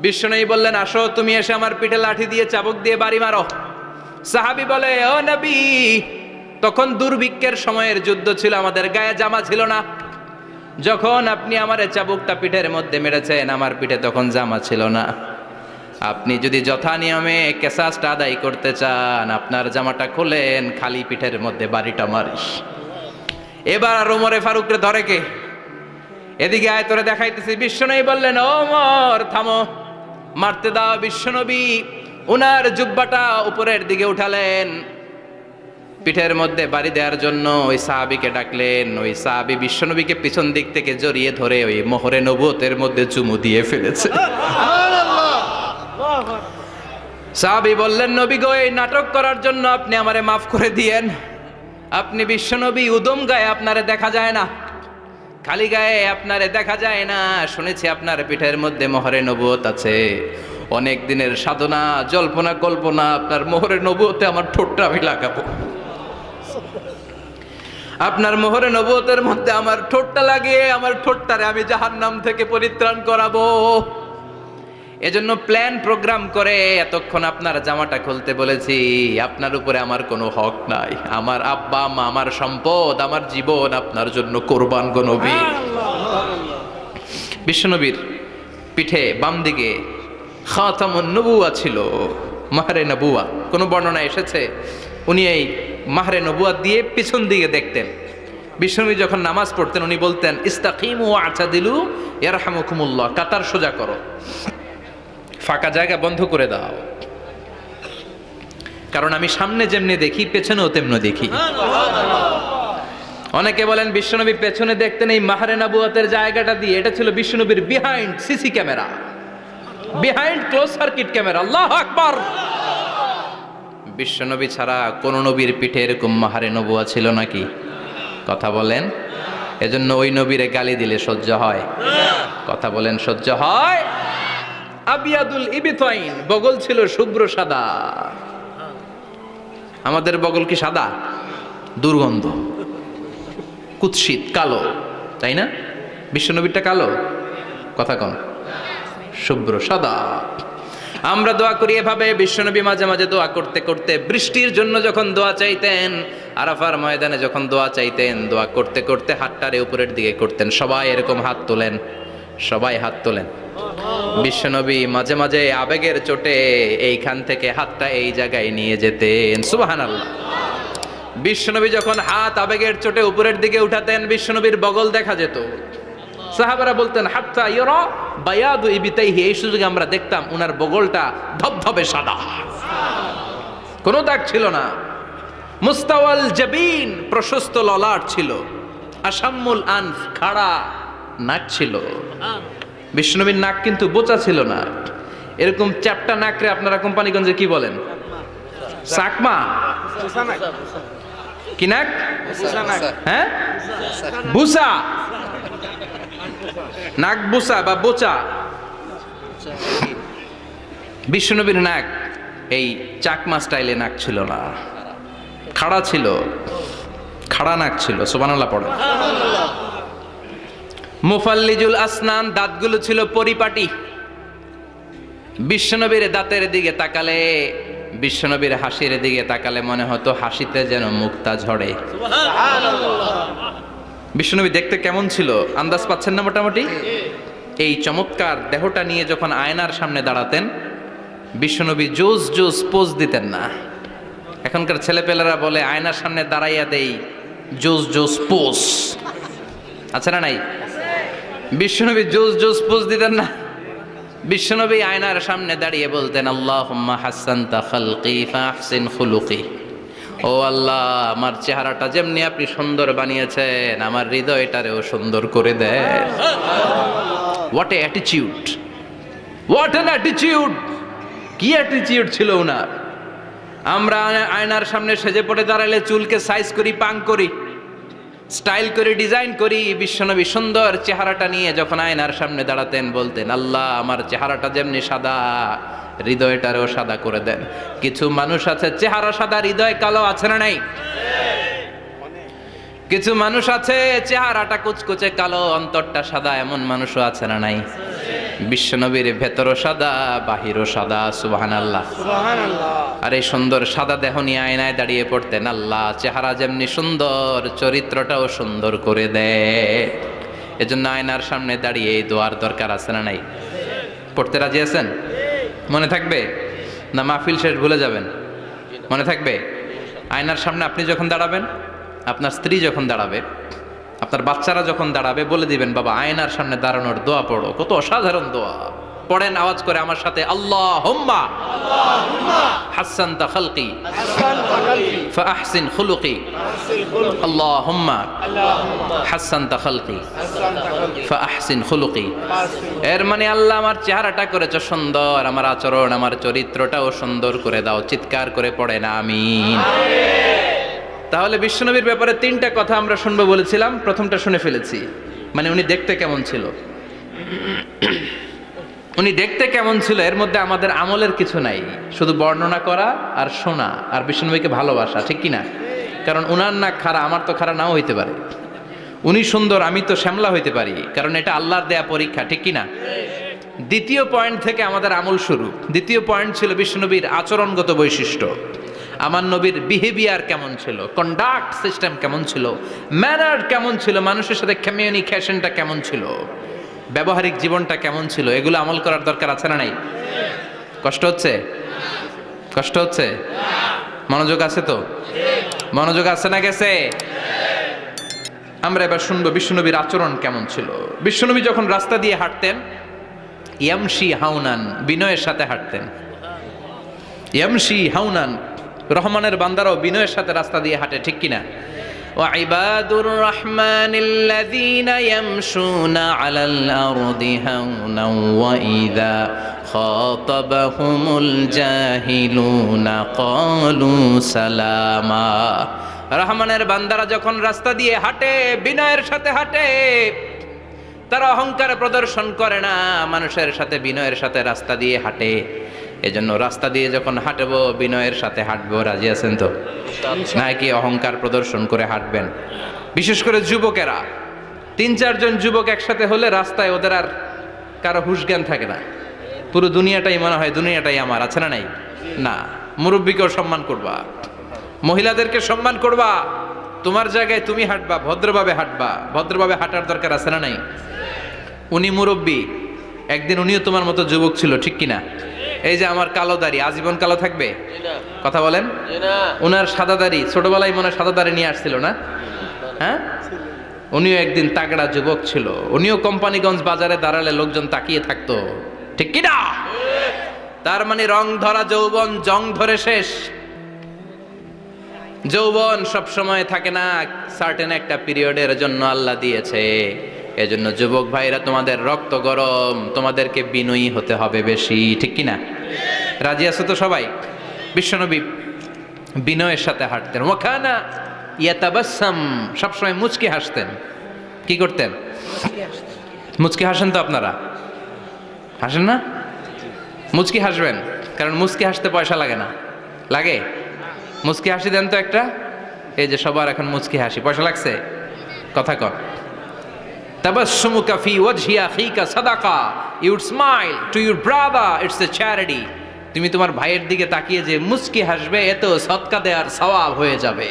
বিশ্বনবী বললেন, আসো, তুমি এসে আমার পিঠে লাঠি দিয়ে চাবুক দিয়ে বাড়ি মারো। সাহাবী বলে, ও নবী, তখন দুর্ভিক্ষের সময়ের যুদ্ধ ছিল, আমাদের গায়ে জামা ছিল না। যখন আপনি আমার চাবুকটা পিঠের মধ্যে মেরেছেন, আমার পিঠে তখন জামা ছিল না। আপনি যদি যথা নিয়মে কেসাসটা আদায় করতে চান, আপনার জামাটা খোলেন, খালি পিঠের মধ্যে বাড়িটা মারিস। এবার আর ওমরে ফারুকরে ধরে কে? এদিকে আয়, তোরে দেখাইতেছি। বিশ্বনবী বললেন, ওমর থামো, মারতে দাও। বিশ্বনবী উনার জুব্বাটা উপরের দিকে উঠালেন, পিঠের মধ্যে বাড়ি দেওয়ার জন্য ওই সাহাবীকে ডাকলেন। ওই সাহাবী বিশ্বনবীকে পিছন দিক থেকে জড়িয়ে ধরে ওই মোহরে নবুয়তের মধ্যে চুমু দিয়ে ফেলেছে। সাহাবী বললেন, নবী গো, এই নাটক করার জন্য আপনি আমারে মাফ করে দিয়েন। আপনি বিশ্বনবী, উদম গায়ে আপনারে দেখা যায় না, খালি গায়ে আপনারে দেখা যায় না। শুনেছি আপনার পিঠের মধ্যে মোহরে নবুয়ত আছে। অনেক দিনের সাধনা, জল্পনা কল্পনা, আপনার মোহরে নবুয়তে আমার ঠোঁটটা আমি লাগাবো। আপনার মোহরে নবুয়তের মধ্যে আমার ঠোঁটটা লাগিয়ে আমার ঠোঁটটারে আমি জাহান্নাম থেকে পরিত্রাণ করাবো। এজন্য প্ল্যান প্রোগ্রাম করে এতক্ষণ আপনার জামাটা খুলতে বলেছি। আপনার উপরে আমার কোনো হক নাই। আমার আব্বা মা, আমার সম্পদ, আমার জীবন আপনার জন্য কোরবান গো নবী। বিশ্বনবীর পিঠে বাম দিকে খাতামুন নবুয়া ছিল, মাহরে নবুয়া। কোনো বর্ণনা এসেছে উনি এই মাহরে নবুয়া দিয়ে পিছন দিকে দেখতেন। বিশ্বনবী যখন নামাজ পড়তেন উনি বলতেন, ইস্তাকিমু ওয়া'তাদিলু ইয়ারহামুকুমুল্লাহ, কাতার সোজা করো, ফাঁকা জায়গা বন্ধ করে দাও, কারণ আমি সামনে যেমনি দেখি পেছনেও তেমনি দেখি। অনেকে বলেন বিশ্বনবী পেছনে দেখতেন এই মাহরে নবুয়তের জায়গাটা দিয়ে। এটা ছিল বিশ্বনবীর behind CC camera, behind close circuit camera. আল্লাহু আকবার। বিশ্বনবী ছাড়া কোন নবীর পিঠে এরকম মাহরে নবুয়া ছিল নাকি? কথা বলেন। এজন্য ওই নবীরে গালি দিলে সহ্য হয়? কথা বলেন, সহ্য হয়? আবিয়াদুল ইবিতাইন, বগল ছিল শুভ্র সাদা। আমাদের বগল কি সাদা? দুর্গন্ধ, কুৎসিত, কালো, তাই না? বিশ্বনবীরটা কালো? কথা কন, শুভ্র সাদা। আমরা দোয়া করি এভাবে। বিশ্বনবী মাঝে মাঝে দোয়া করতে করতে বৃষ্টির জন্য যখন দোয়া চাইতেন, আরাফার ময়দানে যখন দোয়া চাইতেন, দোয়া করতে করতে হাতটারে উপরের দিকে করতেন। সবাই এরকম হাত তোলেন, সবাই হাত তোলেন। বিশ্বনবী মাঝে মাঝে আবেগের চোটে এইখান থেকে হাতটা এই জায়গায় নিয়ে যেতেন। সুবহানাল্লাহ। বিশ্বনবী যখন হাত আবেগের চোটে উপরের দিকে উঠাতেন, বিশ্বনবীর বগল দেখা যেত। সাহাবারা বলতেন, হাত্তা ইয়ারা বায়াদু ইবিতাইহি, এই সুযোগে আমরা দেখতাম উনার বগলটা ধবধবে সাদা, কোনো দাগ ছিল না। মুস্তাওয়াল জাবিন, প্রশস্ত ললাট ছিল। আসাম্মুল আনফ, খাড়া নাক ছিল। বিষ্ণুনবীর নাক কিন্তু বোচা ছিল না। এরকম চ্যাপটা নাকরে আপনারা কোম্পানিগঞ্জে কি বলেন? চাকমা? কি নাক? হ্যাঁ, বুসা। নাক বুসা বা বোচা। বিষ্ণুনবীর নাক এই চাকমা স্টাইলে নাক ছিল না, খাড়া ছিল। খাড়া নাক ছিল, সুবহানাল্লাহ পড়ে। মুফাল্লিজুল আসনান, দাঁতগুলো ছিল পরিপাটি। বিশ্বনবীর দাঁতের দিকে তাকালে, বিশ্বনবীর হাসির দিকে তাকালে মনে হতো হাসিতে যেন মুক্তা ঝরে। বিশ্বনবী দেখতে কেমন ছিল আন্দাজ পাচ্ছেন না মোটামুটি? এই চমৎকার দেহটা নিয়ে যখন আয়নার সামনে দাঁড়াতেন, বিশ্বনবী জোস জোস পোজ দিতেন না। এখনকার ছেলেপেলেরা বলে আয়নার সামনে দাঁড়াইয়া দেই জোস জোস পোজ, আছে না নাই? বিশ্বনবী জোস জোস পোজ দিতেন না। বিশ্বনবী আয়নার সামনে দাঁড়িয়ে বলতেন, আল্লাহুম্মা হাসানতা খালকি ফাহসিন খুলুকি। ও আল্লাহ, আমার চেহারাটা যেমনি আপনি সুন্দর বানিয়েছেন, আমার হৃদয়টারেও সুন্দর করে দেন। What a attitude, what an attitude! কি অ্যাটিটিউড ছিল ওনার! আমরা আয়নার সামনে সেজে পড়ে দাঁড়ালে চুলকে সাইজ করি, পাং করি, স্টাইল করে ডিজাইন করি। বিশ্বনবী সুন্দর চেহারাটা নিয়ে যখন আয়নার সামনে দাঁড়াতেন বলতেন, আল্লাহ আমার চেহারাটা যেমনি সাদা, হৃদয়টারেও সাদা করে দেন। কিছু মানুষ আছে চেহারা সাদা, হৃদয় কালো, আছে না নাই? কিছু মানুষ আছে চেহারাটা কুচকুচে কালো, অন্তরটা সাদা, এমন মানুষও আছে না নাই? বিশ্বনবীর ভেতরও সাদা, বাহিরও সাদা, সুবহানাল্লাহ। আর এই সুন্দর সাদা দেহ নিয়ে আয়নায় দাঁড়িয়ে পড়তেন, আল্লাহ চেহারা যেমনি সুন্দর, চরিত্রটাও সুন্দর করে দেয়। এজন্য আয়নার সামনে দাঁড়িয়ে এই দোয়ার দরকার, আছে না নাই? পড়তে রাজি আছেন? মনে থাকবে না মাহফিল শেষ ভুলে যাবেন? মনে থাকবে? আয়নার সামনে আপনি যখন দাঁড়াবেন, আপনার স্ত্রী যখন দাঁড়াবে, আপনার বাচ্চারা যখন দাঁড়াবে, বলে দিবেন, বাবা আয়নার সামনে দাঁড়ানোর দোয়া পড়ো। কত অসাধারণ দোয়া! পড়েন আওয়াজ করে আমার সাথে, আল্লাহুম্মা হাসানতা খালকি ফাহসিন খুলুকি। আল্লাহুম্মা হাসানতা খালকি ফাহসিন খুলুকি। এর মানে আল্লাহ আমার চেহারাটা করেছো সুন্দর, আমার আচরণ, আমার চরিত্রটাও সুন্দর করে দাও। চিৎকার করে পড়েন আমিন। তাহলে বিশ্বনবীর ব্যাপারে তিনটা কথা আমরা শুনবো বলেছিলাম, প্রথমটা শুনে ফেলেছি। মানে উনি দেখতে কেমন ছিল, উনি দেখতে কেমন ছিল, এর মধ্যে আমাদের আমলের কিছু নাই, শুধু বর্ণনা করা আর শোনা আর বিশ্বনবীকে ভালোবাসা, ঠিক কিনা? কারণ উনার নাক খাড়া, আমার তো খাড়া নাও হইতে পারে। উনি সুন্দর, আমি তো শ্যামলা হইতে পারি, কারণ এটা আল্লাহর দেয়া পরীক্ষা, ঠিক কিনা? দ্বিতীয় পয়েন্ট থেকে আমাদের আমল শুরু। দ্বিতীয় পয়েন্ট ছিল বিশ্বনবীর আচরণগত বৈশিষ্ট্য। আমার নবীর বিহেভিয়ার কেমন ছিল, কন্ডাক্ট সিস্টেম কেমন ছিল, ম্যানার কেমন ছিল, মানুষের সাথে কমিউনিকেশনটা কেমন ছিল, ব্যবহারিক জীবনটা কেমন ছিল, এগুলো আমল করার দরকার, আছে না নাই? কষ্ট হচ্ছে? কষ্ট হচ্ছে? মনোযোগ আছে তো? মনোযোগ আছে না গেছে? আমরা এবার শুনবো বিশ্বনবীর আচরণ কেমন ছিল। বিশ্বনবী যখন রাস্তা দিয়ে হাঁটতেন, ইয়ামশি হাউনান, বিনয়ের সাথে হাঁটতেন। ইয়ামশি হাউনান, রহমানের বান্দারাও বিনয়ের সাথে রাস্তা দিয়ে হাঁটে, ঠিক কিনা? وعباد الرحمن الذين يمشون على الأرض هونا وإذا خاطبهم الجاهلون قالوا سلاما। রহমানের বান্দারা যখন রাস্তা দিয়ে হাঁটে, বিনয়ের সাথে হাঁটে, তারা অহংকার প্রদর্শন করে না, মানুষের সাথে বিনয়ের সাথে রাস্তা দিয়ে হাঁটে। এজন্য রাস্তা দিয়ে যখন হাঁটবো, বিনয়ের সাথে হাঁটবো। রাজি আছেন তো? নাকি অহংকার প্রদর্শন করে হাঁটবেন? বিশেষ করে যুবকেরা, 3-4 জন যুবক একসাথে হলে রাস্তায় ওদের আর কারো হুঁশ জ্ঞান থাকে না, পুরো দুনিয়াটাই মনে হয় দুনিয়াটাই আমার, আছে না নাই? না, মুরব্বীকেও সম্মান করবা, মহিলাদেরকে সম্মান করবা, তোমার জায়গায় তুমি হাঁটবা, ভদ্রভাবে হাঁটবা। ভদ্রভাবে হাঁটার দরকার, আছে না নাই? উনি মুরব্বী, একদিন উনিও তোমার মতো যুবক ছিল, ঠিক কিনা? এই যে আমার কালো দাড়ি আজীবন কালো থাকবে? কথা বলেন। উনার সাদা দাড়ি ছোটবেলায় মনে সাদা দাড়ি নিয়ে আসছিল না? হ্যাঁ, উনিও একদিন তাগড়া যুবক ছিল, উনিও কোম্পানিগঞ্জ বাজারে দাঁড়ালে লোকজন তাকিয়ে থাকতো, ঠিক কিনা? তার মানে রং ধরা যৌবন জং ধরে শেষ। যৌবন সব সময় থাকে না, সার্টেন একটা পিরিয়ডের জন্য আল্লাহ দিয়েছে। এজন্য যুবক ভাইরা, তোমাদের রক্ত গরম, তোমাদেরকে বিনয়ী হতে হবে বেশি, ঠিক কিনা? রাজি আছো তো সবাই? বিশ্বনবী বিনয়ের সাথে হাঁটতেন। ওয়াকানা ইয়াতাবাসসাম, সবসময় মুচকি হাসতেন। কি করতেন? মুচকি হাসেন তো আপনারা? হাসেন না? মুচকি হাসবেন, কারণ মুচকি হাসতে পয়সা লাগে না। লাগে? মুচকি হাসি দেন তো একটা। এই যে সবার এখন মুচকি হাসি, পয়সা লাগছে? কথা কন। তাবাসসুমুকা ফি ওয়াজহি আখিকা সাদাকা, you would smile to your brother, it's a charity. তুমি তোমার ভাইয়ের দিকে তাকিয়ে যে মুচকি হাসবে, এত সদকা দেওয়ার সওয়াব হয়ে যাবে।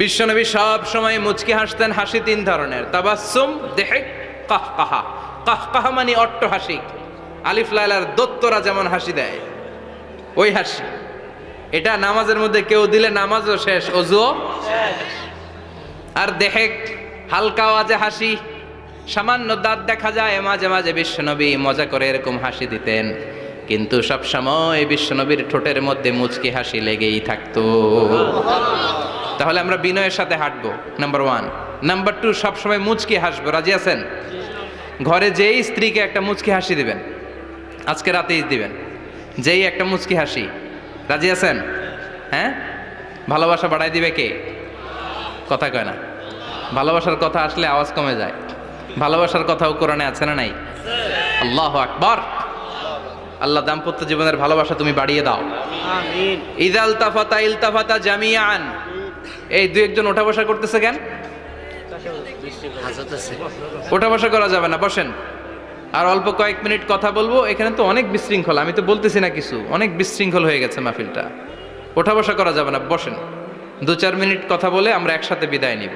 বিশ্বনবী সব সময় মুচকি হাসতেন। হাসি তিন ধরনের, তাবাসসুম, দেহেক, কাহকাহা। কাহকাহা মানে অট্ট হাসি, আলিফ লাইলার দত্তরা যেমন হাসি দেয় ওই হাসি। এটা নামাজের মধ্যে কেউ দিলে নামাজও শেষ, ওযুও শেষ। আর দেহেক, হালকা আওয়াজে হাসি, সামান্য দাঁত দেখা যায় মাঝে মাঝে বিশ্বনবী মজা করে এরকম হাসি দিতেন, কিন্তু সব সময় বিশ্বনবীর ঠোঁটের মধ্যে মুচকি হাসি লেগেই থাকতো। তাহলে আমরা বিনয়ের সাথে হাঁটবো, নাম্বার 1। নাম্বার 2, সবসময় মুচকি হাসবো। রাজি আছেন? ঘরে যেই স্ত্রীকে একটা মুচকি হাসি দিবেন, আজকে রাতেই দিবেন, যেই একটা মুচকি হাসি। রাজি আছেন? হ্যাঁ, ভালোবাসা বাড়াই দিবে কে? কথা কয় না। ভালোবাসার কথা আসলে আওয়াজ কমে যায়। ভালোবাসার কথাও কোরআনে আছে না নাই? আল্লাহু আকবার। আল্লাহ দাম্পত্য জীবনের ভালোবাসা তুমি বাড়িয়ে দাও। আমিন। ইযাল তাফাতা ইলতাফাতা জামিআন। এই দুই একজন ওঠা বসা করতেছে কেন? ওঠা বসা করা যাবে না, বসেন। আর অল্প কয়েক মিনিট কথা বলবো। এখানে তো অনেক বিশৃঙ্খলা, আমি তো বলতেছি না কিছু, অনেক বিশৃঙ্খল হয়ে গেছে মাহফিলটা। ওঠা বসা করা যাবে না, বসেন। 2-4 মিনিট কথা বলে আমরা একসাথে বিদায় নিব।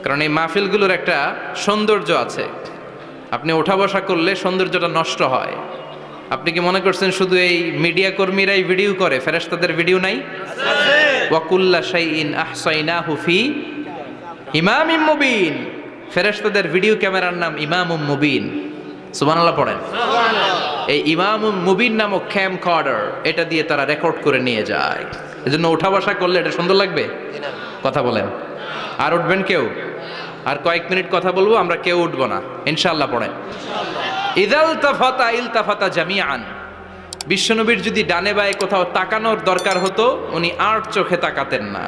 কারণ এই মাহফিলগুলোর একটা সৌন্দর্য আছে, আপনি ওঠা বসা করলে সৌন্দর্যটা নষ্ট হয়। আপনি কি মনে করছেন শুধু এই মিডিয়া কর্মীরাই ভিডিও করে, ফেরেশতাদের ভিডিও নাই? ওয়া কুল্লা শাইইন আহসাইনাহু ফি ইমামিম মুবিন। ফেরেশতাদের ভিডিও ক্যামেরার নাম ইমামুম মুবিন। সুবহানাল্লাহ পড়েন। এই ইমামুম মুবিন নামক ক্যামকর্ডার, এটা দিয়ে তারা রেকর্ড করে নিয়ে যায়। এজন্য ওঠা বসা করলে এটা সুন্দর লাগবে? কথা বলেন। আর উঠবেন কেউ? আর কয়েক মিনিট কথা বলবো, আমরা কেউ উঠবো না ইনশাআল্লাহ। পড়েন। ইযাল তাফাতা ইলতাফাতা জামিআন। বিশ্বনবীর যদি ডানে বায়ে কোথাও তাকানোর দরকার হতো, উনি আর চোখে তাকাতেন না।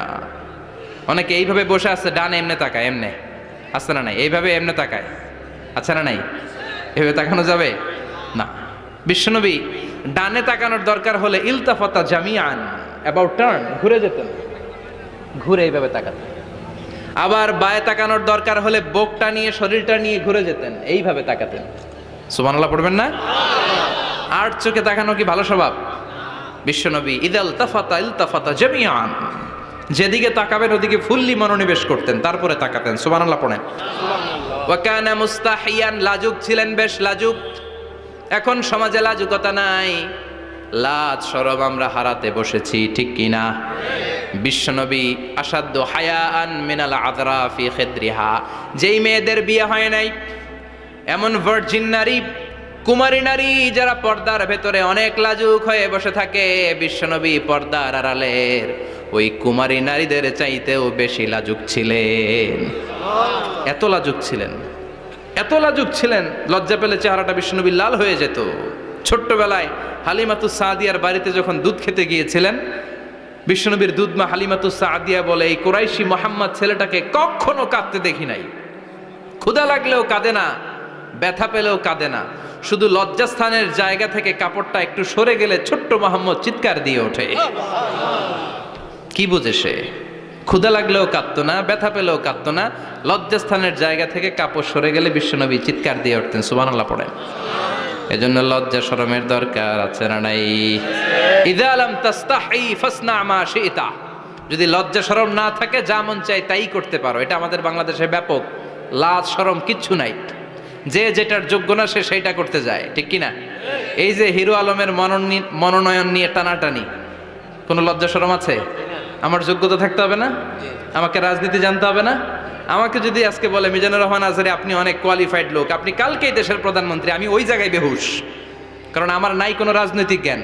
অনেকে এইভাবে বসে আছে, ডানে এমনে তাকায়, এমনে আছে না নাই? এইভাবে এমনে তাকায়, আছে না নাই? এভাবে তাকানো যাবে না। বিশ্বনবী ডানে তাকানোর দরকার হলে ইলতাফাতা জামিআন, অ্যাবাউট টার্ন, ঘুরে যেতেন, ঘুরে এইভাবে তাকাতেন। আবার বায়ে তাকানোর দরকার হলে বুকটা নিয়ে, শরীরটা নিয়ে ঘুরে যেতেন, এইভাবে তাকাতেন। সুবহানাল্লাহ পড়বেন না? আর চোখে তাকানো কি ভালো স্বভাব? বিশ্বনবী ইদাল তাফাতা ইলতাফাতা জামিআন, যেদিকে তাকাবেন ওদিকে ফুল্লি মনোনিবেশ করতেন, তারপরে তাকাতেন। সুবহানাল্লাহ পড়েন। ওয়া কানা মুস্তাহিয়ান, লাজুক ছিলেন, বেশ লাজুক। এখন সমাজে লাজুকতা নাই, লাজ শরম আমরা হারাতে বসেছি, ঠিক কি না? বিশ্বনবী আসাদ্দু হায়াআন মিনাল আযরা ফি খিদরিহা, যেই মেয়েদের বিয়ে হয় নাই, এমন ভার্জিন নারী, কুমারী নারী যারা পর্দার ভেতরে অনেক লাজুক হয়ে বসে থাকে, বিশ্বনবী পর্দার আড়ালের ওই কুমারী নারীদের চাইতেও বেশি লাজুক ছিলেন। এত লাজুক ছিলেন, এত লাজুক ছিলেন, লজ্জা পেলে চেহারাটা বিশ্বনবী লাল হয়ে যেত। ছোট্টবেলায় হালিমাতুস সাদিয়ার বাড়িতে যখন দুধ খেতে গিয়েছিলেন, বিশ্বনবীর দুধমা হালিমাতুস সাদিয়া বলে, এই কুরাইশি মোহাম্মদ ছেলেটাকে কখনো কাঁদতে দেখি নাই। ক্ষুধা লাগলেও কাঁদে না, ব্যথা পেলেও কাঁদে না, শুধু লজ্জাস্থানের জায়গা থেকে কাপড়টা একটু সরে গেলে ছোট্ট মোহাম্মদ চিৎকার দিয়ে ওঠে। কি বুঝে সে? ক্ষুধা লাগলেও কাঁদতো না, ব্যথা পেলেও কাঁদতো না, লজ্জাস্থানের জায়গা থেকে কাপড় সরে গেলে বিশ্বনবী চিৎকার দিয়ে উঠতেন। সুবহানাল্লাহ পড়েন। এজন্য লজ্জা শরমের দরকার আছে না নাই? ইযা লাম তাস্তাহি ফাসনা মা শিতা। যদি লজ্জা শরম না থাকে, যা মন চাই তাই করতে পারো। এটা আমাদের বাংলাদেশে ব্যাপক। লাজ শরম কিচ্ছু নাই, যে যেটার যোগ্য না সে সেইটা করতে যায়, ঠিক কি না? এই যে হিরো আলমের মনোনয়ন নিয়ে টানাটানি, কোনো লজ্জা শরম আছে? আমার যোগ্যতা থাকতে হবে না? আমাকে রাজনীতি জানতে হবে না? আমাকে যদি আজকে বলে মিজানুর রহমান আজহারী আপনি অনেক কোয়ালিফাইড লোক, আপনি কালকেই দেশের প্রধানমন্ত্রী, আমি ওই জায়গায় বেহুশ। কারণ আমার নাই কোনো রাজনৈতিক জ্ঞান,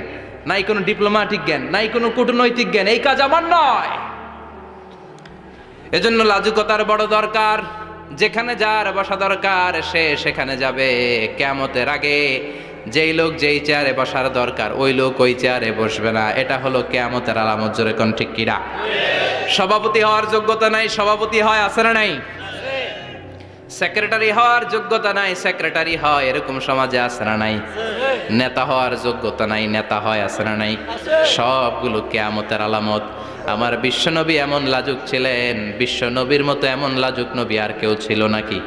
নাই কোনো ডিপ্লোম্যাটিক জ্ঞান, নাই কোনো কূটনৈতিক জ্ঞান, এই কাজ আমার নয়। এজন্য লাজুকতার বড় দরকার। যেখানে যার বসা দরকার সে সেখানে যাবে। কিয়ামতের আগে যেই লোক যেই চেয়ারে বসার দরকার ওই লোক ওই চেয়ারে বসবে না। এটা হলো কিয়ামতের আলামত। জোরে কোন ঠিক কিনা? সভাপতি হওয়ার যোগ্যতা নাই, সভাপতি হয়, আছে না নাই? সেক্রেটারি হওয়ার যোগ্যতা নাই, সেক্রেটারি হয়, এরকম সমাজে আছে না নাই? নেতা হওয়ার যোগ্যতা নাই, নেতা হয়, আছে না নাই? সবগুলো কিয়ামতের আলামত। আমার বিশ্বনবী এমন লাজুক ছিলেন, বিশ্বনবীর মতো এমন লাজুক নবী আর কেউ ছিল নাকি?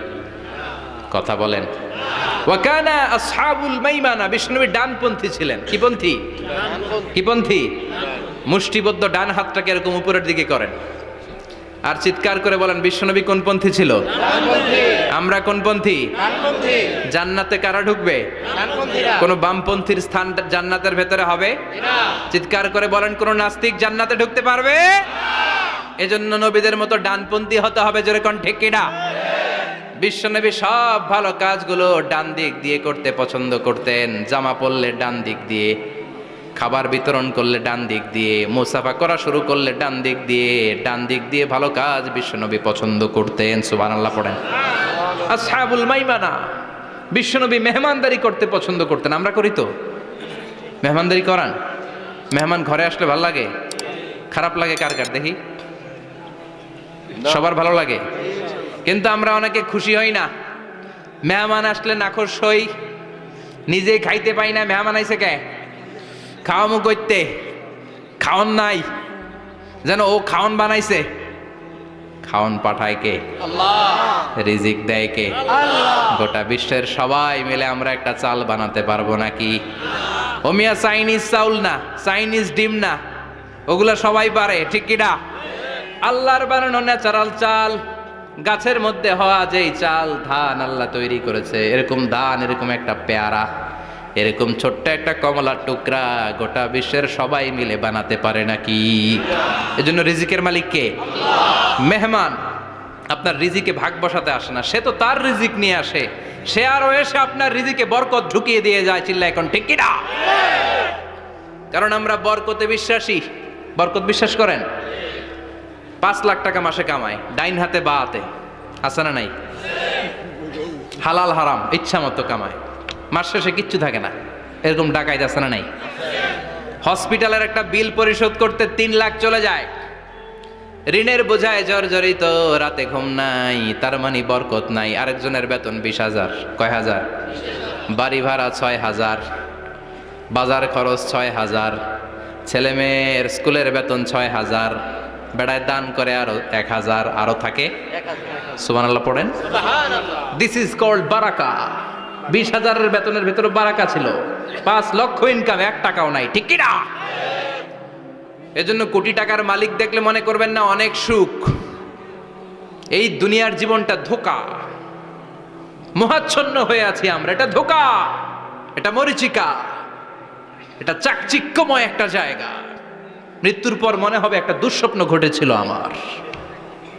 কথা বলেন। ওয়াকানা আসহাবুল মাইমানা, বিশ্বনবী ডানপন্থী ছিলেন। কি পন্থী? কি পন্থী? মুষ্টিবদ্ধ ডান হাতটাকে এরকম উপরের দিকে করেন আর চিৎকার করে বলেন, বিশ্বনবী কোন পন্থী ছিল? আমরা কোন পন্থী? জান্নাতে কারা ঢুকবে? কোন বামপন্থীর স্থান জান্নাতের ভেতরে হবে? চিৎকার করে বলেন, কোন নাস্তিক জান্নাতে ঢুকতে পারবে? এজন্য নবীদের মতো ডানপন্থী হতে হবে। জোরে কোন ঠিক কিনা? বিশ্বনবী সব ভালো কাজগুলো ডান দিক দিয়ে করতে পছন্দ করতেন। জামা পরলে ডান দিক দিয়ে, খাবার বিতরণ করলে ডান দিক দিয়ে, মুসাফা করা শুরু করলে ডান দিক দিয়ে, ডান দিক দিয়ে ভালো কাজ বিশ্বনবী পছন্দ করতেন। সুবহানাল্লাহ পড়েন। আসহাবুল মাইমানা, বিশ্বনবী মেহমানদারি করতে পছন্দ করতেন। আমরা করি তো? মেহমানদারি করান? মেহমান ঘরে আসলে ভালো লাগে? খারাপ লাগে কার কার দেখি? সবার ভালো লাগে, কিন্তু আমরা অনেকে খুশি হই না। মেহমান আসলে নাখোশ হই, নিজে খাইতে পাই না। মেহমান আইছে কে? খাওয়ামু করতে, খাওন নাই, যেন ও খাওন বানাইছে। খাওন পাঠায় কে? আল্লাহ। রিজিক দেয় কে? আল্লাহ। গোটা বিশ্বের সবাই মিলে আমরা একটা চাল বানাতে পারবো নাকি? ও মিয়া চাইনিজ চাউল না, চাইনিজ ডিম না, ওগুলা সবাই পারে, ঠিক কিনা? আল্লাহর বানানো ন্যাচারাল চাল, গাছের মধ্যে হওয়া যেই চাল, ধান আল্লাহ তৈরি করেছে, এরকম ধান, এরকম একটা পেয়ারা, এরকম ছোট্ট একটা কমলার টুকরা গোটা বিশ্বের সবাই মিলে বানাতে পারে নাকি? এজন্য রিজিকের মালিক কে? মেহমান আপনার রিজিকে ভাগ বসাতে আসে না, সে তো তার রিজিক নিয়ে আসে। সে আরো এসে আপনার রিজিকে বরকত ঢুকিয়ে দিয়ে যায়। চিল্লা এখন ঠিক কিনা? কারণ আমরা বরকতে বিশ্বাসী। বরকত বিশ্বাস করেন? 5 লাখ টাকা মাসে কামায়, ডাইন হাতে বা হাতে, আছে না নাই? হালাল হারাম ইচ্ছা মতো কামায়, মাস শেষে কিচ্ছু থাকে না, এরকম ডাকাইত আছে না নাই? হসপিটালের একটা বিল পরিশোধ করতে 3 লাখ চলে যায়, ঋণের বোঝায় জর্জরিত, রাতে ঘুম নাই, তার মানে বরকত নাই। আরেকজনের বেতন 20,000, কয় হাজার? বাড়ি ভাড়া 6,000, বাজার খরচ 6,000, ছেলে মেয়ের স্কুলের বেতন 6,000, বেড়ায় দান করে আরো 1,000, আরো থাকে। সুবহানাল্লাহ পড়েন। দিস ইজ কল্ড বারাকা। 20,000-এর বেতনের ভেতরে বারাকা ছিল। 5 লক্ষ ইনকাম, 1 টাকাও নাই, ঠিক কি না? এজন্য কোটি টাকার মালিক দেখলে মনে করবেন না অনেক সুখ। এই দুনিয়ার জীবনটা ধোঁকা, মোহাচ্ছন্ন হয়ে আছি আমরা। এটা ধোঁকা, এটা মরিচিকা, এটা চাকচিক্যময় একটা জায়গা। মৃত্যুর পর মনে হবে একটা দুঃস্বপ্ন ঘটেছিল আমার।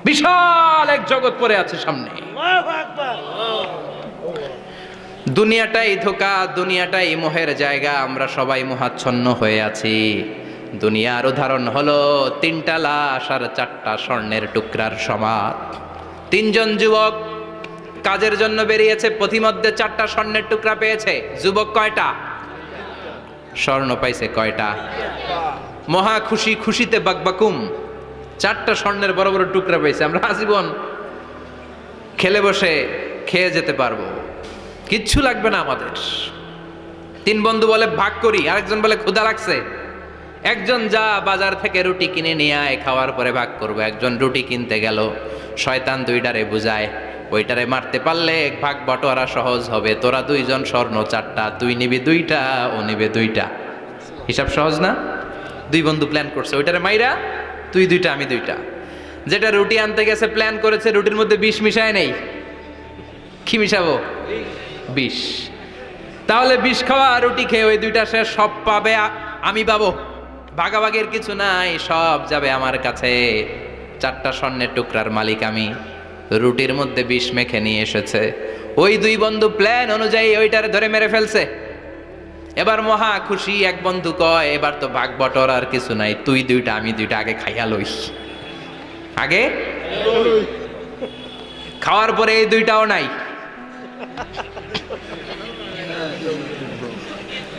বিশাল এক জগৎ পড়ে আছে সামনে। দুনিয়াটাই ধোঁকা, দুনিয়াটাই মোহের জায়গা। আমরা সবাই মোহাচ্ছন্ন হয়ে আছি। দুনিয়ার উদাহরণ হলো 3টা লাশ আর 4টা স্বর্ণের টুকরার সমাদ। 3 জন যুবক কাজের জন্য বেরিয়েছে, পথিমধ্যে 4টা স্বর্ণের টুকরা পেয়েছে। যুবক কয়টা? স্বর্ণ পাইছে কয়টা? মহা খুশি, খুশিতে বাকবাকুম। 4টা স্বর্ণের বড় বড় টুকরা পেয়েছে। আমরা আজীবন খেলে বসে খেয়ে যেতে পারবো, কিচ্ছু লাগবে না আমাদের। 3 বন্ধু বলে ভাগ করি, আরেকজন বলে ক্ষুধা লাগছে। একজন যা বাজার থেকে রুটি কিনে নিয়ে আয়, খাওয়ার পরে ভাগ করবো। একজন রুটি কিনতে গেল, শয়তান 2টারে বুঝায়, ওইটারে মারতে পারলে ভাগ বটোয়ারা সহজ হবে। তোরা 2 জন স্বর্ণ 4টা, তুই নিবি 2টা, ও নিবে 2টা। হিসাব সহজ না? 2 বন্ধু প্ল্যান করছে, ওইটারে মাইরা তুই 2টা, আমি 2টা। যেটা রুটি আনতে গেছে প্ল্যান করেছে, রুটির মধ্যে বিষ মিশায় নেই। কি মিশাবো? বিষ। তাহলে বিষ খাওয়া রুটি খেয়ে ওই 2টা সে সব পাবে, আমি পাবো। ভাগাভাগির কিছু নাই, সব যাবে আমার কাছে। 4টা স্বর্ণের টুকরার মালিক আমি। রুটির মধ্যে বিষ মেখে নিয়ে এসেছে। ওই 2 বন্ধু প্ল্যান অনুযায়ী ওইটারে ধরে মেরে ফেলছে। এবার মহা খুশি। এক বন্ধু কয়, এবার তো ভাগ বটর আর কিছু নাই, তুই 2টা, আমি 2টা, আগে খাইয়া লই। আগে খাওয়ার পরে এই 2টাও নাই।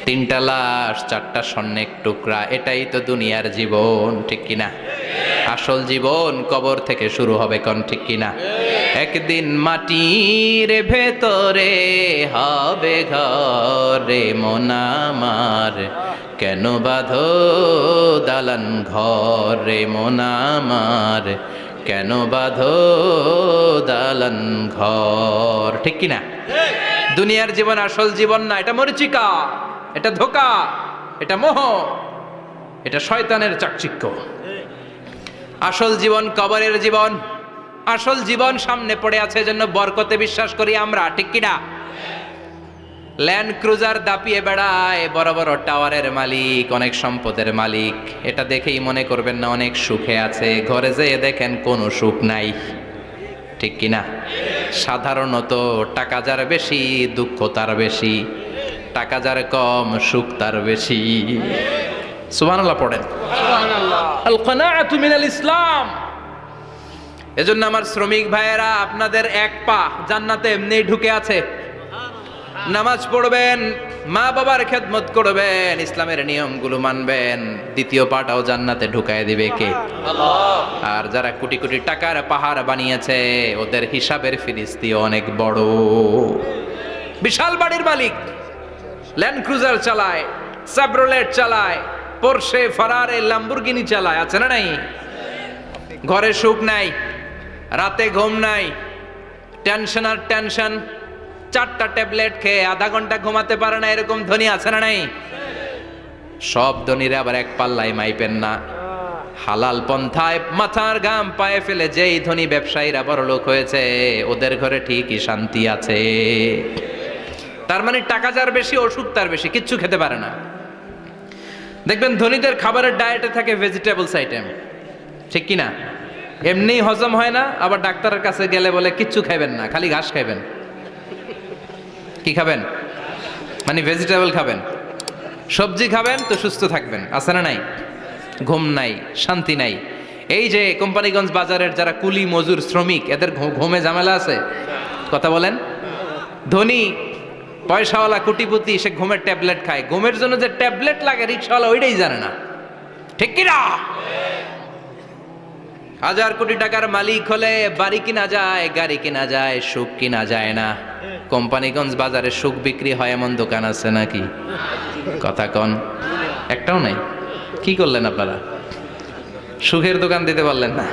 3টা লাশ, 4টা স্বর্ণের টুকরা। এটাই তো দুনিয়ার জীবন, ঠিক কিনা? আসল জীবন কবর থেকে শুরু হবে, কোন ঠিক কিনা? একদিন মাটির ভেতরে হবে ঘরে মন আমার, কেন বাঁধো দালান ঘরে মন আমার, কেন বাঁধো দালান ঘর। ঠিক কিনা? দুনিয়ার জীবন আসল জীবন না, এটা মরিচিকা, এটা ধোঁকা, এটা মোহ, এটা শয়তানের চাকচিক্য। আসল জীবন কবরের জীবন। আসল জীবন সামনে পড়ে আছে, জন্য বরকতে বিশ্বাস করি আমরা। ঠিক কিনা? ল্যান্ড ক্রুজার দাপিয়ে বেড়ায়, বড় বড় টাওয়ারের মালিক, অনেক সম্পদের মালিক। এটা দেখেই মনে করবেন না অনেক সুখে আছে, ঘরে যেয়ে দেখেন কোনো সুখ নাই। ঠিক কিনা? সাধারণত টাকা যার বেশি দুঃখ তার বেশি, টাকা যার কম সুখ তার বেশি। সুবহানাল্লাহ পড়েন। আল কানাআতু মিনাল ইসলাম। এজন্য আমার শ্রমিক ভাইয়েরা, আপনাদের এক পা জান্নাতে এমনি ঢুকে আছে। নামাজ পড়বেন, মা বাবার খেদমত করবেন, ইসলামের নিয়মগুলো মানবেন, দ্বিতীয় পাটাও জান্নাতে ঢুকায় দিবে কে? আল্লাহ। আর যারা কোটি কোটি টাকার পাহাড় বানিয়েছে, ওদের হিসাবের ফিরিস্তি অনেক বড়। বিশাল বাড়ির মালিক, ল্যান্ড ক্রুজার চালায়, সাবরোলেট চালায়, পোরশে, ফারারে, ল্যাম্বরগিনি চালায়, আছে না নাই? ঘরে সুখ নাই, রাতে ঘুম নাই, টেনশন আর টেনশন। 4টা ট্যাবলেট খেয়ে আধা ঘন্টা ঘুমাতে পারে না, এরকম ধনী আছে না নাই? সব ধনীরা আবার এক পাল্লায় মাইপেন না। হালাল পন্থায় মাথার ঘাম পায়ে ফেলে যেই ধনী ব্যবসায়ীরা বড় লোক হয়েছে, ওদের ঘরে ঠিকই শান্তি আছে। তার মানে টাকা যার বেশি, অসুখ তার বেশি, কিচ্ছু খেতে পারে না। দেখবেন ধনীদের খাবারের ডায়েটে থাকে ভেজিটেবলস আইটেম। ঠিক কিনা? এমনি হজম হয় না, আবার ডাক্তারের কাছে গেলে বলে কিচ্ছু খাইবেন না, খালি ঘাস খাইবেন। কি খাবেন? মানে ভেজিটেবল খাবেন, সবজি খাবেন তো সুস্থ থাকবেন, আছে না নাই? ঘুম নাই, শান্তি নাই। এই যে কোম্পানিগঞ্জ বাজারের যারা কুলি মজুর শ্রমিক, এদের ঘুমে ঝামেলা আছে? কথা বলেন। ধনী পয়সাওয়ালা কোটিপতি, সে ঘুমের ট্যাবলেট খায়। ঘুমের জন্য যে ট্যাবলেট লাগে রিক্সাওয়ালা ওইটাই জানে না। ঠিক কিনা? 1000 কোটি টাকার মালিক হলে বাড়ি কিনা যায়, গাড়ি কিনা যায়, সুখ কিনা যায় না। কোম্পানিগঞ্জ বাজারে সুখ বিক্রি হয় এমন দোকান আছে নাকি? কথা কন, একটাও নাই। কি করলেন আপনারা? সুখের দোকান দিতে পারলেন না।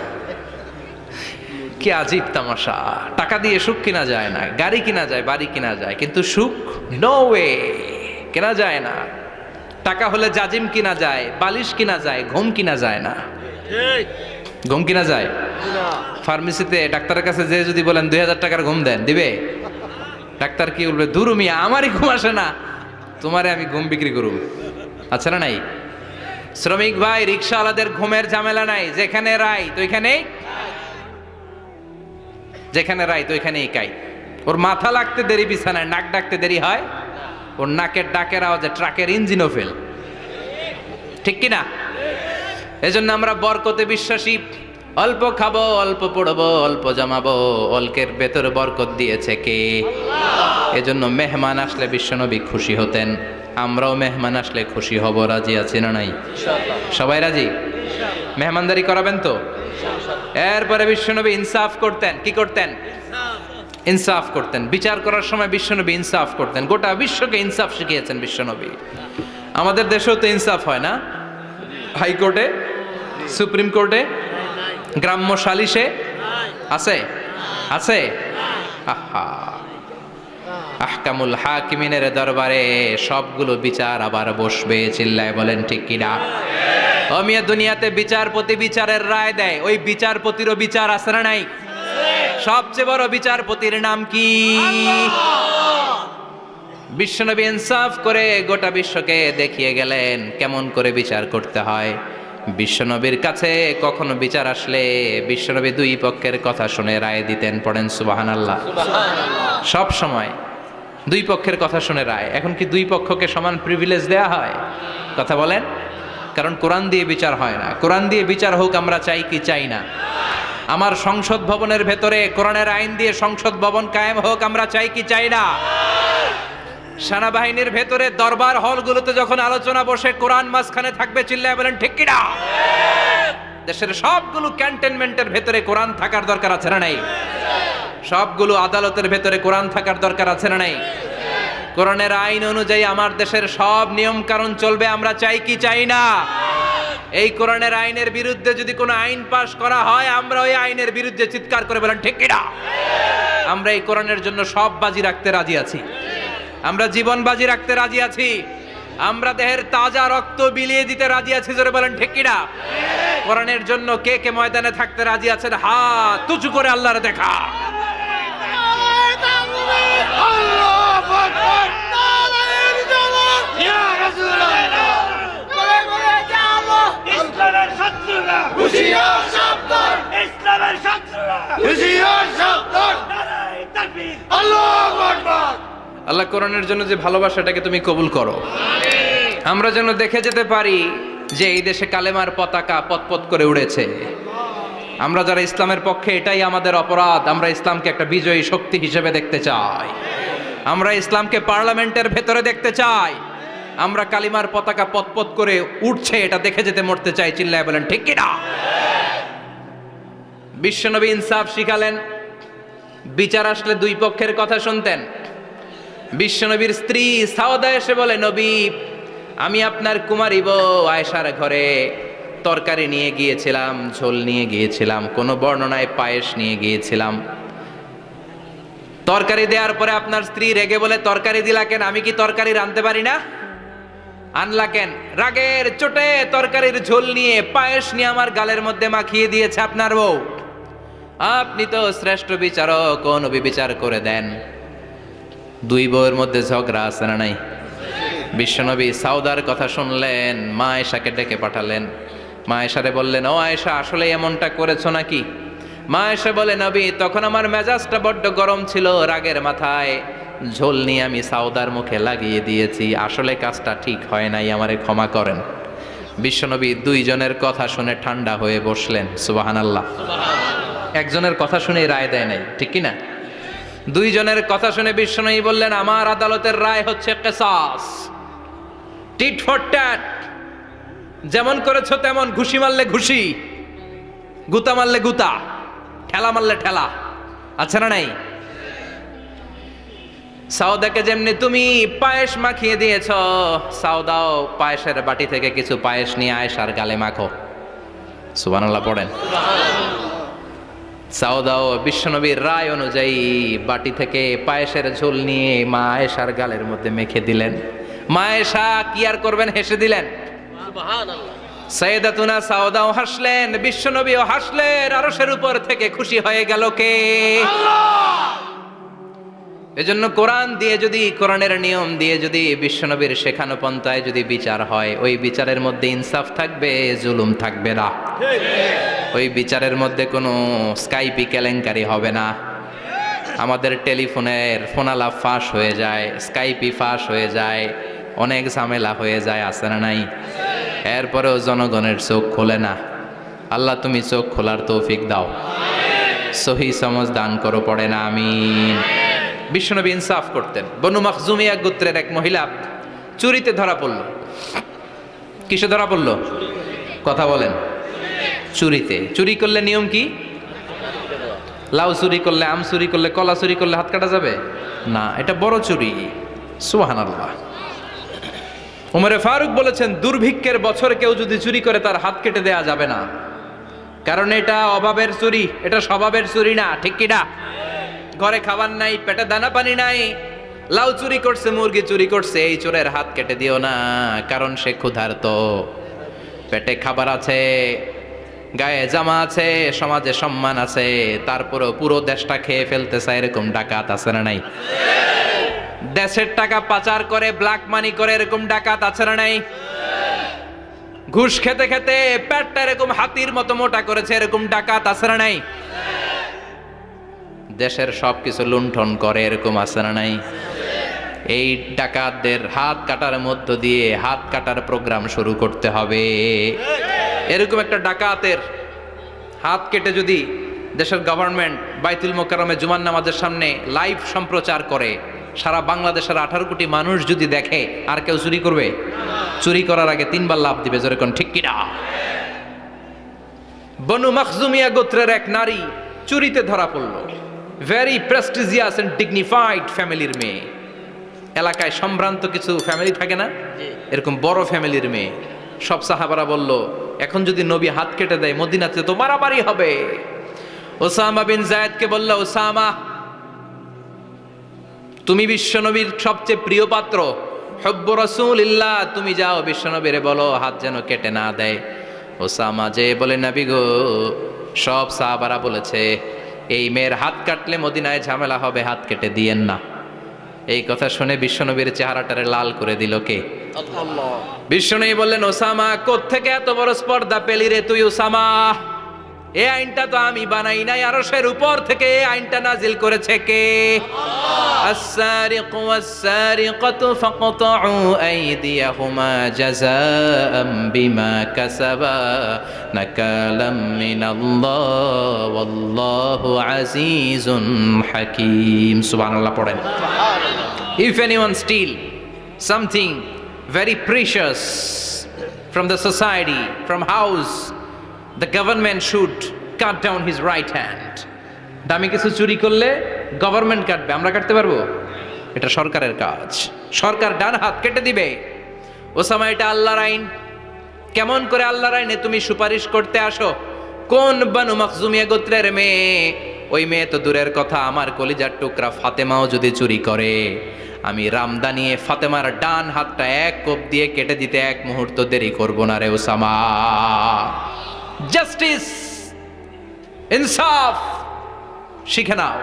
কি আজীব তামাশা! টাকা দিয়ে সুখ কিনা যায় না, গাড়ি কিনা যায়, বাড়ি কিনা যায়, কিন্তু সুখ নো ওয়ে, কেনা যায় না। টাকা হলে জাজিম কিনা যায়, বালিশ কিনা যায়, ঘুম কিনা যায় না। ঘুম কিনা যায়? ফার্মেসিতে ডাক্তারের কাছে যে যদি বলেন 2000 টাকার ঘুম দেন, দিবে? ডাক্তার কি বলবে? দূর মিয়া, আমারই ঘুম আসে না, তোমারে আমি ঘুম বিক্রি করুম। আচ্ছা না নাই? শ্রমিক ভাই, রিক্সাওয়ালাদের ঘুমের ঝামেলা নাই। যেখানে রাই তো ওইখানেই, যেখানে রাই তো ওইখানেই কাই। ওর মাথা লাগতে দেরি বিছানায়, নাক ডাকতে দেরি হয়, ওর নাকের ডাকের আওয়াজে ট্রাকের ইঞ্জিনও ফেল। ঠিক কিনা? এজন্য আমরা বরকতে বিশ্বাসী। অল্প খাবো, অল্প পড়বো, অল্প জমাবো, অল্পের ভেতর বরকত দিয়েছে কে? এজন্য মেহমান আসলে বিশ্বনবী খুশি হতেন, আমরাও মেহমান আসলে খুশি হব। রাজি আছি না নাই? সবাই রাজি? মেহমানদারি করাবেন তো? এরপরে বিশ্বনবী ইনসাফ করতেন। কি করতেন? ইনসাফ করতেন। বিচার করার সময় বিশ্বনবী ইনসাফ করতেন। গোটা বিশ্বকে ইনসাফ শিখিয়েছেন বিশ্বনবী। আমাদের দেশেও তো ইনসাফ হয় না? হাইকোর্টে, সুপ্রিম কোর্টে, গ্রাম্য সালিশে আছে? আছে? আহা, আহকামুল হাকিমিনের দরবারে সবগুলো বিচার আবার বসবে। চিল্লায় বলেন ঠিক কিনা? ও মিয়া, দুনিয়াতে বিচারপতি বিচারের রায় দেয়, ওই বিচারপতিরও বিচার আছে না নাই? সবচেয়ে বড় বিচারপতির নাম কি? বিশ্বনবী ইনসাফ করে গোটা বিশ্বকে দেখিয়ে গেলেন কেমন করে বিচার করতে হয়। বিশ্বনবীর কাছে কখনো বিচার আসলে বিশ্বনবী দুই পক্ষের কথা শুনে রায় দিতেন। পড়েন সুবহানাল্লাহ। সব সময় দুই পক্ষের কথা শুনে রায়। এখন কি দুই পক্ষকে সমান প্রিভিলেজ দেয়া হয়? কথা বলেন। কারণ কোরআন দিয়ে বিচার হয় না। কোরআন দিয়ে বিচার হোক আমরা চাই কি চাই না? আমার সংসদ ভবনের ভেতরে কোরআনের আইন দিয়ে সংসদ ভবন কায়েম হোক আমরা চাই কি চাই না? সেনাবাহিনীর ভেতরে দরবার হলগুলোতে যখন আলোচনা বসে কোরআন মাঝখানে থাকবে। চিল্লায় বলেন ঠিক কিনা? দেশের সবগুলো ক্যান্টনমেন্টের ভেতরে কোরআন থাকার দরকার আছে না নাই? সবগুলো আদালতের ভেতরে কোরআন থাকার দরকার আছে না নাই? কোরআনের আইন অনুযায়ী আমার দেশের সব নিয়ম কানুন চলবে, আমরা চাই কি চাই না? এই কোরআনের আইনের বিরুদ্ধে যদি কোনো আইন পাশ করা হয়, আমরা ওই আইনের বিরুদ্ধে চিৎকার করে বলেন ঠিক কি না? আমরা এই কোরআনের জন্য সব বাজি রাখতে রাজি আছি, আমরা জীবন বাজি রাখতে রাজি আছি, আমরা দেহের তাজা রক্ত বিলিয়ে দিতে রাজি আছি, জোরে বলেন ঠিক কি না? কোরআনের জন্য কে কে ময়দানে থাকতে রাজি আছেন? হাত উঁচু করে আল্লাহর দেখা। আল্লাহ কোরআনের জন্য যে ভালোবাসাটাকে তুমি কবুল করো, আমরা যেন দেখে যেতে পারি যে এই দেশে কালেমার পতাকা পতপত করে উড়েছে। আমরা যারা ইসলামের পক্ষে, এটাই আমাদের অপরাধ। আমরা ইসলামকে একটা বিজয়ী শক্তি হিসেবে দেখতে চাই, আমরা ইসলামকে পার্লামেন্টের ভেতরে দেখতে চাই, আমরা কালিমার পতাকা পতপত করে উঠছে এটা দেখে যেতে মরতে চাই। চিল্লায় বলেন ঠিক কি না? বিশ্বনবী ইনসাফ শিখালেন, বিচার আসলে দুই পক্ষের কথা শুনতেন। বিশ্বনবীর স্ত্রী সাওদা এসে বলে, নবী আমি আপনার কুমারী বউ আয়েশার ঘরে তরকারি নিয়ে গিয়েছিলাম, ঝোল নিয়ে গিয়েছিলাম, কোনো বর্ণনায় পায়েস নিয়ে গিয়েছিলাম। তরকারি দেওয়ার পরে আপনার স্ত্রী রেগে বলে, তরকারি দিলা কেন? আমি কি তরকারি রাঁধতে পারি না? আনলা কেন? রাগের চোটে তরকারির ঝোল নিয়ে পায়েস নিয়ে আমার গালের মধ্যে মাখিয়ে দিয়েছে আপনার বউ। আপনি তো শ্রেষ্ঠ বিচারক, কোন বিচার করে দেন। দুই বউয়ের মধ্যে ঝগড়া আছে না নাই? বিশ্বনবী সাউদার কথা শুনলেন, মা আয়েশাকে ডেকে পাঠালেন। মা আয়েশারে বললেন, ও আয়েশা আসলে এমনটা করেছো নাকি? মা আয়েশা বলে, নবী তখন আমার মেজাজটা বড্ড গরম ছিল, রাগের মাথায় ঝোল নিয়ে আমি সাউদার মুখে লাগিয়ে দিয়েছি, আসলে কাজটা ঠিক হয় নাই, আমারে ক্ষমা করেন। বিশ্বনবী দুইজনের কথা শুনে ঠান্ডা হয়ে বসলেন। সুবহানাল্লাহ। একজনের কথা শুনে রায় দেয় নাই, ঠিক কি না? দুইজনের কথা শুনে বিশ্বনবী বললেন, আমার আদালতের রায় হচ্ছে কিসাস, টিট ফর ট্যাট। যেমন করেছো তেমন, ঘুষি মারলে ঘুষি, গুতা মারলে গুতা, ঠেলা মারলে ঠেলা, আছে না নাই? সাউদাকে যেমনি তুমি পায়েস মাখিয়ে দিয়েছ, সাউদাও পায়েসের বাটি থেকে কিছু পায়েস নিয়ে আয়েশার গালে মাখো। সুবহানাল্লাহ পড়েন। সাউদাও বিশ্বনবীর রায় অনুযায়ী বাটি থেকে পায়েসের ঝোল নিয়ে মা আয়েশার গালের মধ্যে মেখে দিলেন। মা আয়েশা কি আর করবেন, হেসে দিলেন। সুবহানাল্লাহ। সাইয়েদাতুনা সাউদাও হাসলেন, বিশ্বনবীও হাসলেন। আরশের উপর থেকে খুশি হয়ে গেল কে? আল্লাহ। এজন্য কোরআন দিয়ে যদি, কোরআনের নিয়ম দিয়ে যদি, বিশ্বনবীর শেখানো পন্থায় যদি বিচার হয়, ওই বিচারের মধ্যে ইনসাফ থাকবে, জুলুম থাকবে না। ওই বিচারের মধ্যে কোনো স্কাইপি কেলেঙ্কারি হবে না। আমাদের টেলিফোনের ফোনালাপ ফাঁস হয়ে যায়, স্কাইপি ফাঁস হয়ে যায়, অনেক ঝামেলা হয়ে যায়, আছে না নাই? এরপরেও জনগণের চোখ খোলে না। আল্লাহ তুমি চোখ খোলার তৌফিক দাও, সহি সমজ দান করো, পড়ে না আমিন। বিশ্বনবী ইনসাফ করতেন। বনু মাখজুমিয়া গোত্রের এক মহিলা চুরিতে ধরা পড়ল। কিসে ধরা পড়ল? কথা বলেন। চুরিতে। চুরি করলে নিয়ম কি? লাউ চুরি করলে, আম চুরি করলে, কলা চুরি করলে হাত কাটা যাবে না, এটা বড় চুরি। সুবহানাল্লাহ। ওমরে ফারুক বলেছেন, দুর্ভিক্ষের বছরে কেউ যদি চুরি করে তার হাত কেটে দেয়া যাবে না, কারণ এটা অভাবের চুরি, এটা স্বভাবের চুরি না, ঠিক কি না? ঘরে খাবার নাই, পেটে দানা পানি নাই, লাউ চুরি করছে, মুরগি চুরি করছে, এই চোরের হাত কেটে দিও না, কারণ সে ক্ষুধার্ত, পেটে খাবার আছে, গায়ে জামা আছে, সমাজে সম্মান আছে, তারপরেও পুরো দেশটা খেয়ে ফেলতে চায়, এরকম ডাকাত আছে না নাই? দেশের টাকা পাচার করে, ব্ল্যাক মানি করে, এরকম ডাকাত আছে না নাই? ঘুষ খেতে খেতে পেটটা এরকম হাতির মতো মোটা করেছে, এরকম ডাকাত আছে না নাই? দেশের সবকিছু লুণ্ঠন করে, এরকম আছে না নাই? এই ডাকাতদের হাত কাটার মধ্য দিয়ে হাত কাটার প্রোগ্রাম শুরু করতে হবে। এরকম একটা ডাকাতের হাত কেটে যদি দেশের গভর্নমেন্ট বাইতুল মোকাররমে জুমার নামাজের সামনে লাইভ সম্প্রচার করে, সারা বাংলাদেশের 18 কোটি মানুষ যদি দেখে, আর কেউ চুরি করবে? চুরি করার আগে 3 বার লাফ দিবে, যেরকম ঠিক কিনা? বনু মাখজুমিয়া গোত্রের এক নারী চুরিতে ধরা পড়ল। ভেরি প্রেস্টিজিয়াস এন্ড ডিগনিফাইড ফ্যামিলির মেয়ে। এলাকায় সম্ভ্রান্ত কিছু ফ্যামিলি থাকে না, এরকম বড় ফ্যামিলির মেয়ে। সব সাহাবারা বলল, এখন যদি নবী হাত কেটে দেয় মদিনাতে তো মারামারি হবে। ওসামা বিন যায়েদকে বলল, ওসামা তুমি বিশ্বনবীর সবচেয়ে প্রিয় পাত্র, হুব্বু রাসূলিল্লাহ, তুমি যাও বিশ্বনবীরে বলো হাত যেন কেটে না দেয়। ওসামা যে বলে, নবী গো, সব সাহাবারা বলেছে এই মেয়ের হাত কাটলে মদিনায় ঝামেলা হবে, হাত কেটে দিয়েন না। এই কথা শুনে বিশ্বনবীর চেহারাটারে লাল করে দিল কে? আল্লাহ। বিশ্বনবী বললেন, ওসামা কোত্থেকে এত বড় স্পর্ধা পেলি রে তুই ওসামা? এই আইনটা তো আমি বানাই নাই, আরশের উপর থেকে এই আইনটা নাজিল করেছে কে? السارق والسارقة فاقطعوا أيديهما جزاء بما كسبا نكالا من الله والله عزيز حكيم سبحان الله পড়েন। If anyone steal something very precious from the society, from house, the government should cut down his right hand. দামি কিছু চুরি করলে গভর্নমেন্ট কাটবে, আমরা কাটতে পারবো? এটা সরকারের কাজ, সরকার ডান হাত কেটে দিবে। ওসামা এটা আল্লাহর আইন। কেমন করে আল্লাহর আইনে তুমি সুপারিশ করতে আসো? কোন বানু মাখজুমিয়া গোত্রের মেয়ে? ওই মেয়ে তো দূরের কথা, আমার কলিজার টুকরা ফাতেমাও যদি চুরি করে, আমি রামদা নিয়ে ফাতেমার ডান হাতটা এক কোপ দিয়ে কেটে দিতে এক মুহূর্ত দেরি করব না রে ওসামা। জাস্টিস, ইনসাফ শিখে নাও।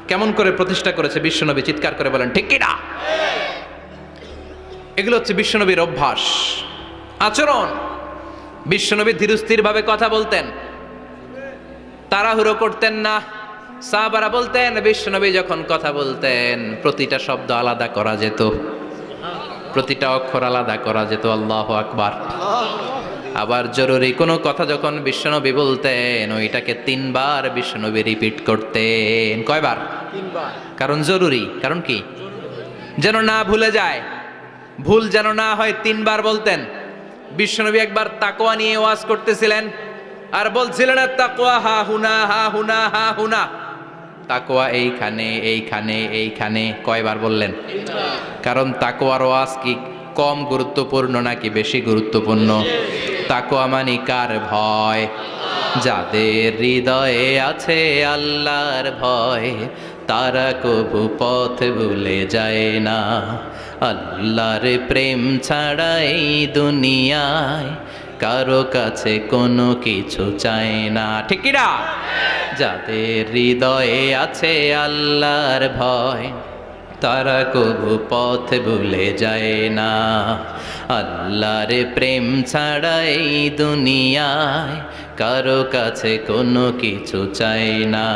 কেমন করে প্রতিষ্ঠা করেছে বিশ্বনবী, চিৎকার করে বলেন ঠিক কিনা? এগুলো হচ্ছে বিশ্বনবীর অভ্যাস, আচরণ। বিশ্বনবী ধীরস্থির ভাবে কথা বলতেন, তাড়াহুড়ো করতেন না। সাহাবারা বলতেন বিশ্বনবী যখন কথা বলতেন প্রতিটা শব্দ আলাদা করা যেত, প্রতিটা অক্ষর আলাদা করা যেত। আল্লাহু আকবার। আবার জরুরি কোনো কথা যখন বিশ্বনবী বলতেন ওইটাকে 3 বার বিশ্বনবী রিপিট করতেন। কয়বার? 3 বার। কারণ জরুরি। কারণ কি? যেন না ভুলে যায়, ভুল যেন না হয় 3 বার বলতেন। বিশ্বনবী একবার তাকওয়া নিয়ে ওয়াজ করতেছিলেন আর বলছিলেন তাকওয়া হা হুনা হা হুনা হা হুনা, তাকওয়া এইখানে এইখানে এইখানে। কয়বার বললেন? 3 বার। কারণ তাকওয়ার ওয়াজ কি কম গুরুত্বপূর্ণ নাকি বেশি গুরুত্বপূর্ণ? তাকওয়া মানে কার ভয়? যাদের হৃদয়ে আছে আল্লাহর ভয় তারা কবু পথ ভুলে যায় না। আল্লাহর প্রেম ছাড়া এই দুনিয়ায় কারো কাছে কোনো কিছু চায় না, ঠিক কি না? যাদের হৃদয়ে আছে আল্লাহর ভয় তারা কবু পথ ভুলে যায় না। আল্লাহর প্রেম ছাড়া এই দুনিয়ায় কারো কাছে কোনো কিছু চায় না।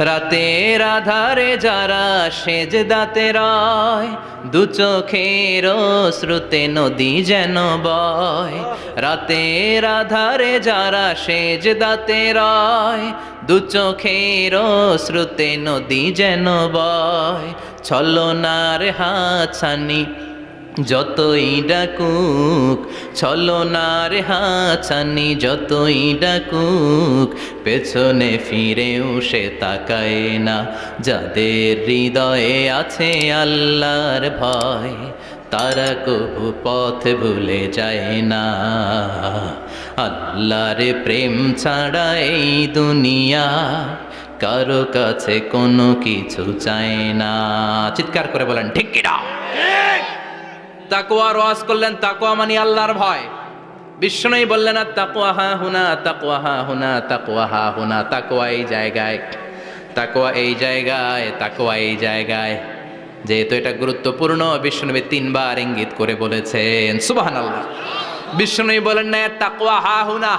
রাতের আধারে যারা সেজদাতে রয় দু চোখের শ্রুতে নদী যেন বয়। রাতের আধারে যারা সেজদাতে রয় দু চোখের শ্রুতে নদী যেন বয়। ছলনার হাতছানি যতই ডাকুক, ছলনার হাতছানি যতই ডাকুক, পেছনে ফিরেও সে তাকায় না। যাদের হৃদয়ে আছে আল্লাহর ভয় তারা কবু পথ ভুলে যায় না। আল্লাহর প্রেম ছাড়া এই দুনিয়া কারো কাছে কোনো কিছু চায় না। চিৎকার করে বলেন ঠিক কিনা? তাকওয়ার ওয়াজ করলেন, তাকওয়া মানে আল্লাহর ভয়। বিষ্ণুই বললেন তাকওয়া হা হুনা, তাকওয়া হা হুনা, তাকওয়া হা হুনা। তাকওয়া এই জায়গায়, তাকওয়া এই জায়গায়, তাকওয়া এই জায়গায়। যেহেতু এটা গুরুত্বপূর্ণ বিষ্ণুনবী 3 বার ইঙ্গিত করে বলেছেন। সুবহানাল্লাহ। বিষ্ণুই বলেন না তাকওয়া হা হুনা,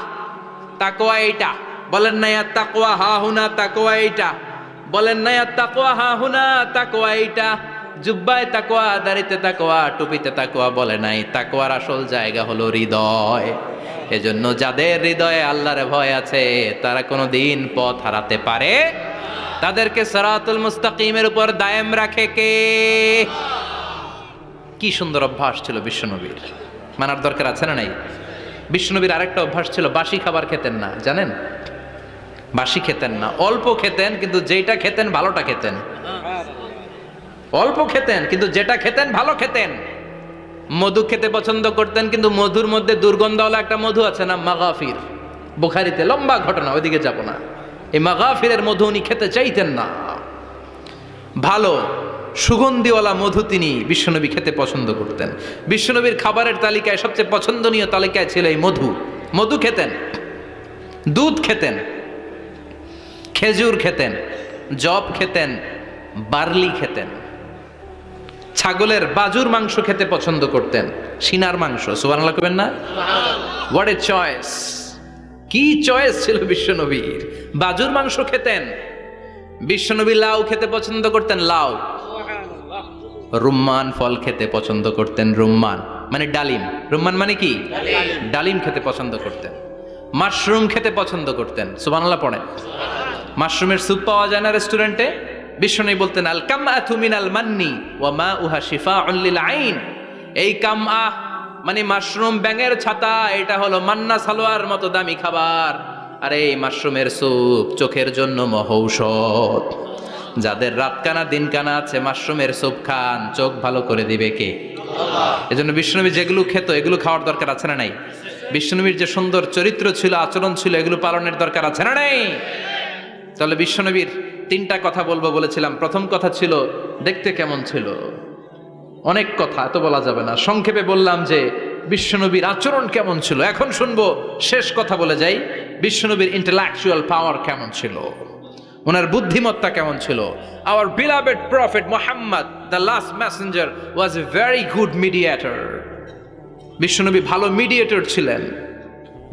তাকওয়া এইটা। বলেন না তাকওয়া হা হুনা, তাকওয়া এইটা। বলেন না তাকওয়া হা হুনা, তাকওয়া এইটা। জুব্বায় তাকওয়া, দাড়িতে তাকওয়া, টুপিতে তাকওয়া বলে নাই। তাকওয়ার আসল জায়গা হলো হৃদয়। এজন্য যাদের হৃদয়ে আল্লাহর ভয় আছে তারা কোনোদিন পথ হারাতে পারে। তাদেরকে সিরাতুল মুস্তাকিমের উপর দায়েম রাখে কে? কি সুন্দর অভ্যাস ছিল বিশ্বনবীর, মানার দরকার আছে না নাই? বিশ্বনবীর আরেকটা অভ্যাস ছিল, বাসি খাবার খেতেন না, জানেন? বাসি খেতেন না, অল্প খেতেন, কিন্তু যেটা খেতেন ভালোটা খেতেন। অল্প খেতেন কিন্তু যেটা খেতেন ভালো খেতেন। মধু খেতে পছন্দ করতেন, কিন্তু মধুর মধ্যে দুর্গন্ধওয়ালা একটা মধু আছে না, মাগাফির, বুখারীতে লম্বা ঘটনা, ওইদিকে যাব না। এই মাগাফিরের মধু উনি খেতে চাইতেন না। ভালো সুগন্ধিওয়ালা মধু তিনি বিশ্বনবী খেতে পছন্দ করতেন। বিশ্বনবীর খাবারের তালিকায় সবচেয়ে পছন্দনীয় তালিকায় ছিল এই মধু। মধু খেতেন, দুধ খেতেন, খেজুর খেতেন, জব খেতেন, বার্লি খেতেন, ছাগলের বাজুর মাংস খেতে পছন্দ করতেন, সিনার মাংস। সুবহানাল্লাহ কইবেন না? What a choice! কি চয়েস ছিল বিশ্বনবীর! বাজুর মাংস খেতেন। বিশ্বনবী লাউ খেতে পছন্দ করতেন, লাউ। রুম্মান ফল খেতে পছন্দ করতেন, রুম্মান মানে ডালিম। রুম্মান মানে কি? ডালিম খেতে পছন্দ করতেন। মাশরুম খেতে পছন্দ করতেন। সুবহানাল্লাহ পড়েন। মাশরুমের স্যুপ পাওয়া যায় না রেস্টুরেন্টে? বিশ্বনবী বলতেন, আল কামআতু মিনাল মান্নি ওয়া মাউহা শিফাউন লিল আইন। এই কামআ মানে মাশরুম, ব্যাঙের ছাতা, এটা হলো মান্না সালোয়ার মতো দামি খাবার। আর এই মাশরুমের স্যুপ চোখের জন্য মহৌষধ। যাদের রাতকানা দিনকানা আছে, মাশরুমের স্যুপ খান, চোখ ভালো করে দিবে কে? আল্লাহ। এজন্য বিশ্বনবী যেগুলো খেত এগুলো খাওয়ার দরকার আছে না নাই? বিশ্বনবীর যে সুন্দর চরিত্র ছিল, আচরণ ছিল, এগুলো পালনের দরকার আছে না নাই? তাহলে বিশ্বনবীর তিনটা কথা বলবো বলেছিলাম। প্রথম কথা ছিল দেখতে কেমন ছিল। অনেক কথা এত বলা যাবে না, সংক্ষেপে বললাম যে বিশ্বনবীর আচরণ কেমন ছিল। এখন শুনবো, শেষ কথা বলে যাই, বিশ্বনবীর ইন্টেলেকচুয়াল পাওয়ার কেমন ছিল, ওনার বুদ্ধিমত্তা কেমন ছিল। Hour beloved prophet Muhammad, the last Messenger, was a very good mediator. বিশ্বনবী ভালো মিডিয়েটর ছিলেন।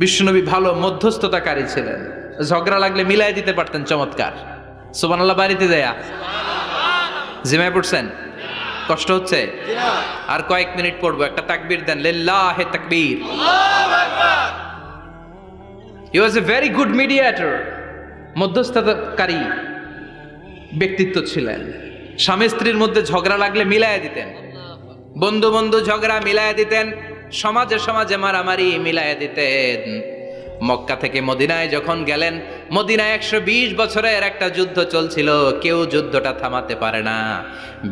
বিশ্বনবী ভালো মধ্যস্থতাকারী ছিলেন। ঝগড়া লাগলে মিলাই দিতে পারতেন চমৎকার। সুবহানাল্লাহ। বাড়িতে যায়া জিমায় পড়ছেন? কষ্ট হচ্ছে? আর কয়েক মিনিট পড়বো, একটা তাকবীর দেন, লিল্লাহি তাকবীর। হি ওয়াজ এ ভেরি গুড মিডিয়েটর। মধ্যস্থতাকারী ব্যক্তিত্ব ছিলেন। স্বামী স্ত্রীর মধ্যে ঝগড়া লাগলে মিলাইয়া দিতেন, বন্ধু বন্ধু ঝগড়া মিলাইয়া দিতেন, সমাজে সমাজে মারামারি মিলাইয়া দিতেন। মক্কা থেকে মদিনায় যখন গেলেন, মদিনায় 120 বছরের একটা যুদ্ধ চলছিল, কেউ যুদ্ধটা থামাতে পারে না।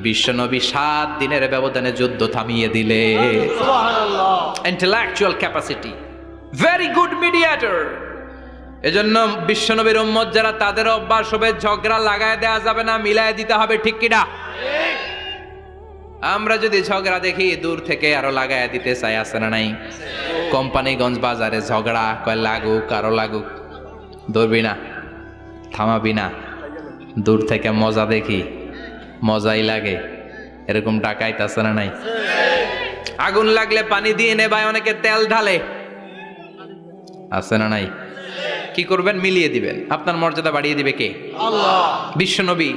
বিশ্বনবী 7 দিনের ব্যবধানে যুদ্ধ থামিয়ে দিলে। Intellectual capacity, very good mediator. এজন্য বিশ্বনবীর উম্মত যারা, তাদের অভ্যাস হবে ঝগড়া লাগায় দেওয়া যাবে না, মিলায় দিতে হবে। ঠিক কিনা? আমরা যদি ঝগড়া দেখি দূর থেকে আরো লাগায় দিতে চাই, আছে না নাই? কোম্পানিগঞ্জ বাজারে ঝগড়া, কয় লাগুক আরো লাগুক, ধরবি না, থামাবি না, দূর থেকে মজা দেখি, মজাই লাগে, এরকম ডাকাইত আছে না নাই? আগুন লাগলে পানি দিয়ে নেবায়, অনেকে তেল ঢালে, আছে না নাই? কি করবেন? মিলিয়ে দিবেন। আপনার মর্যাদা বাড়িয়ে দিবে কে? আল্লাহ। বিশ্বনবী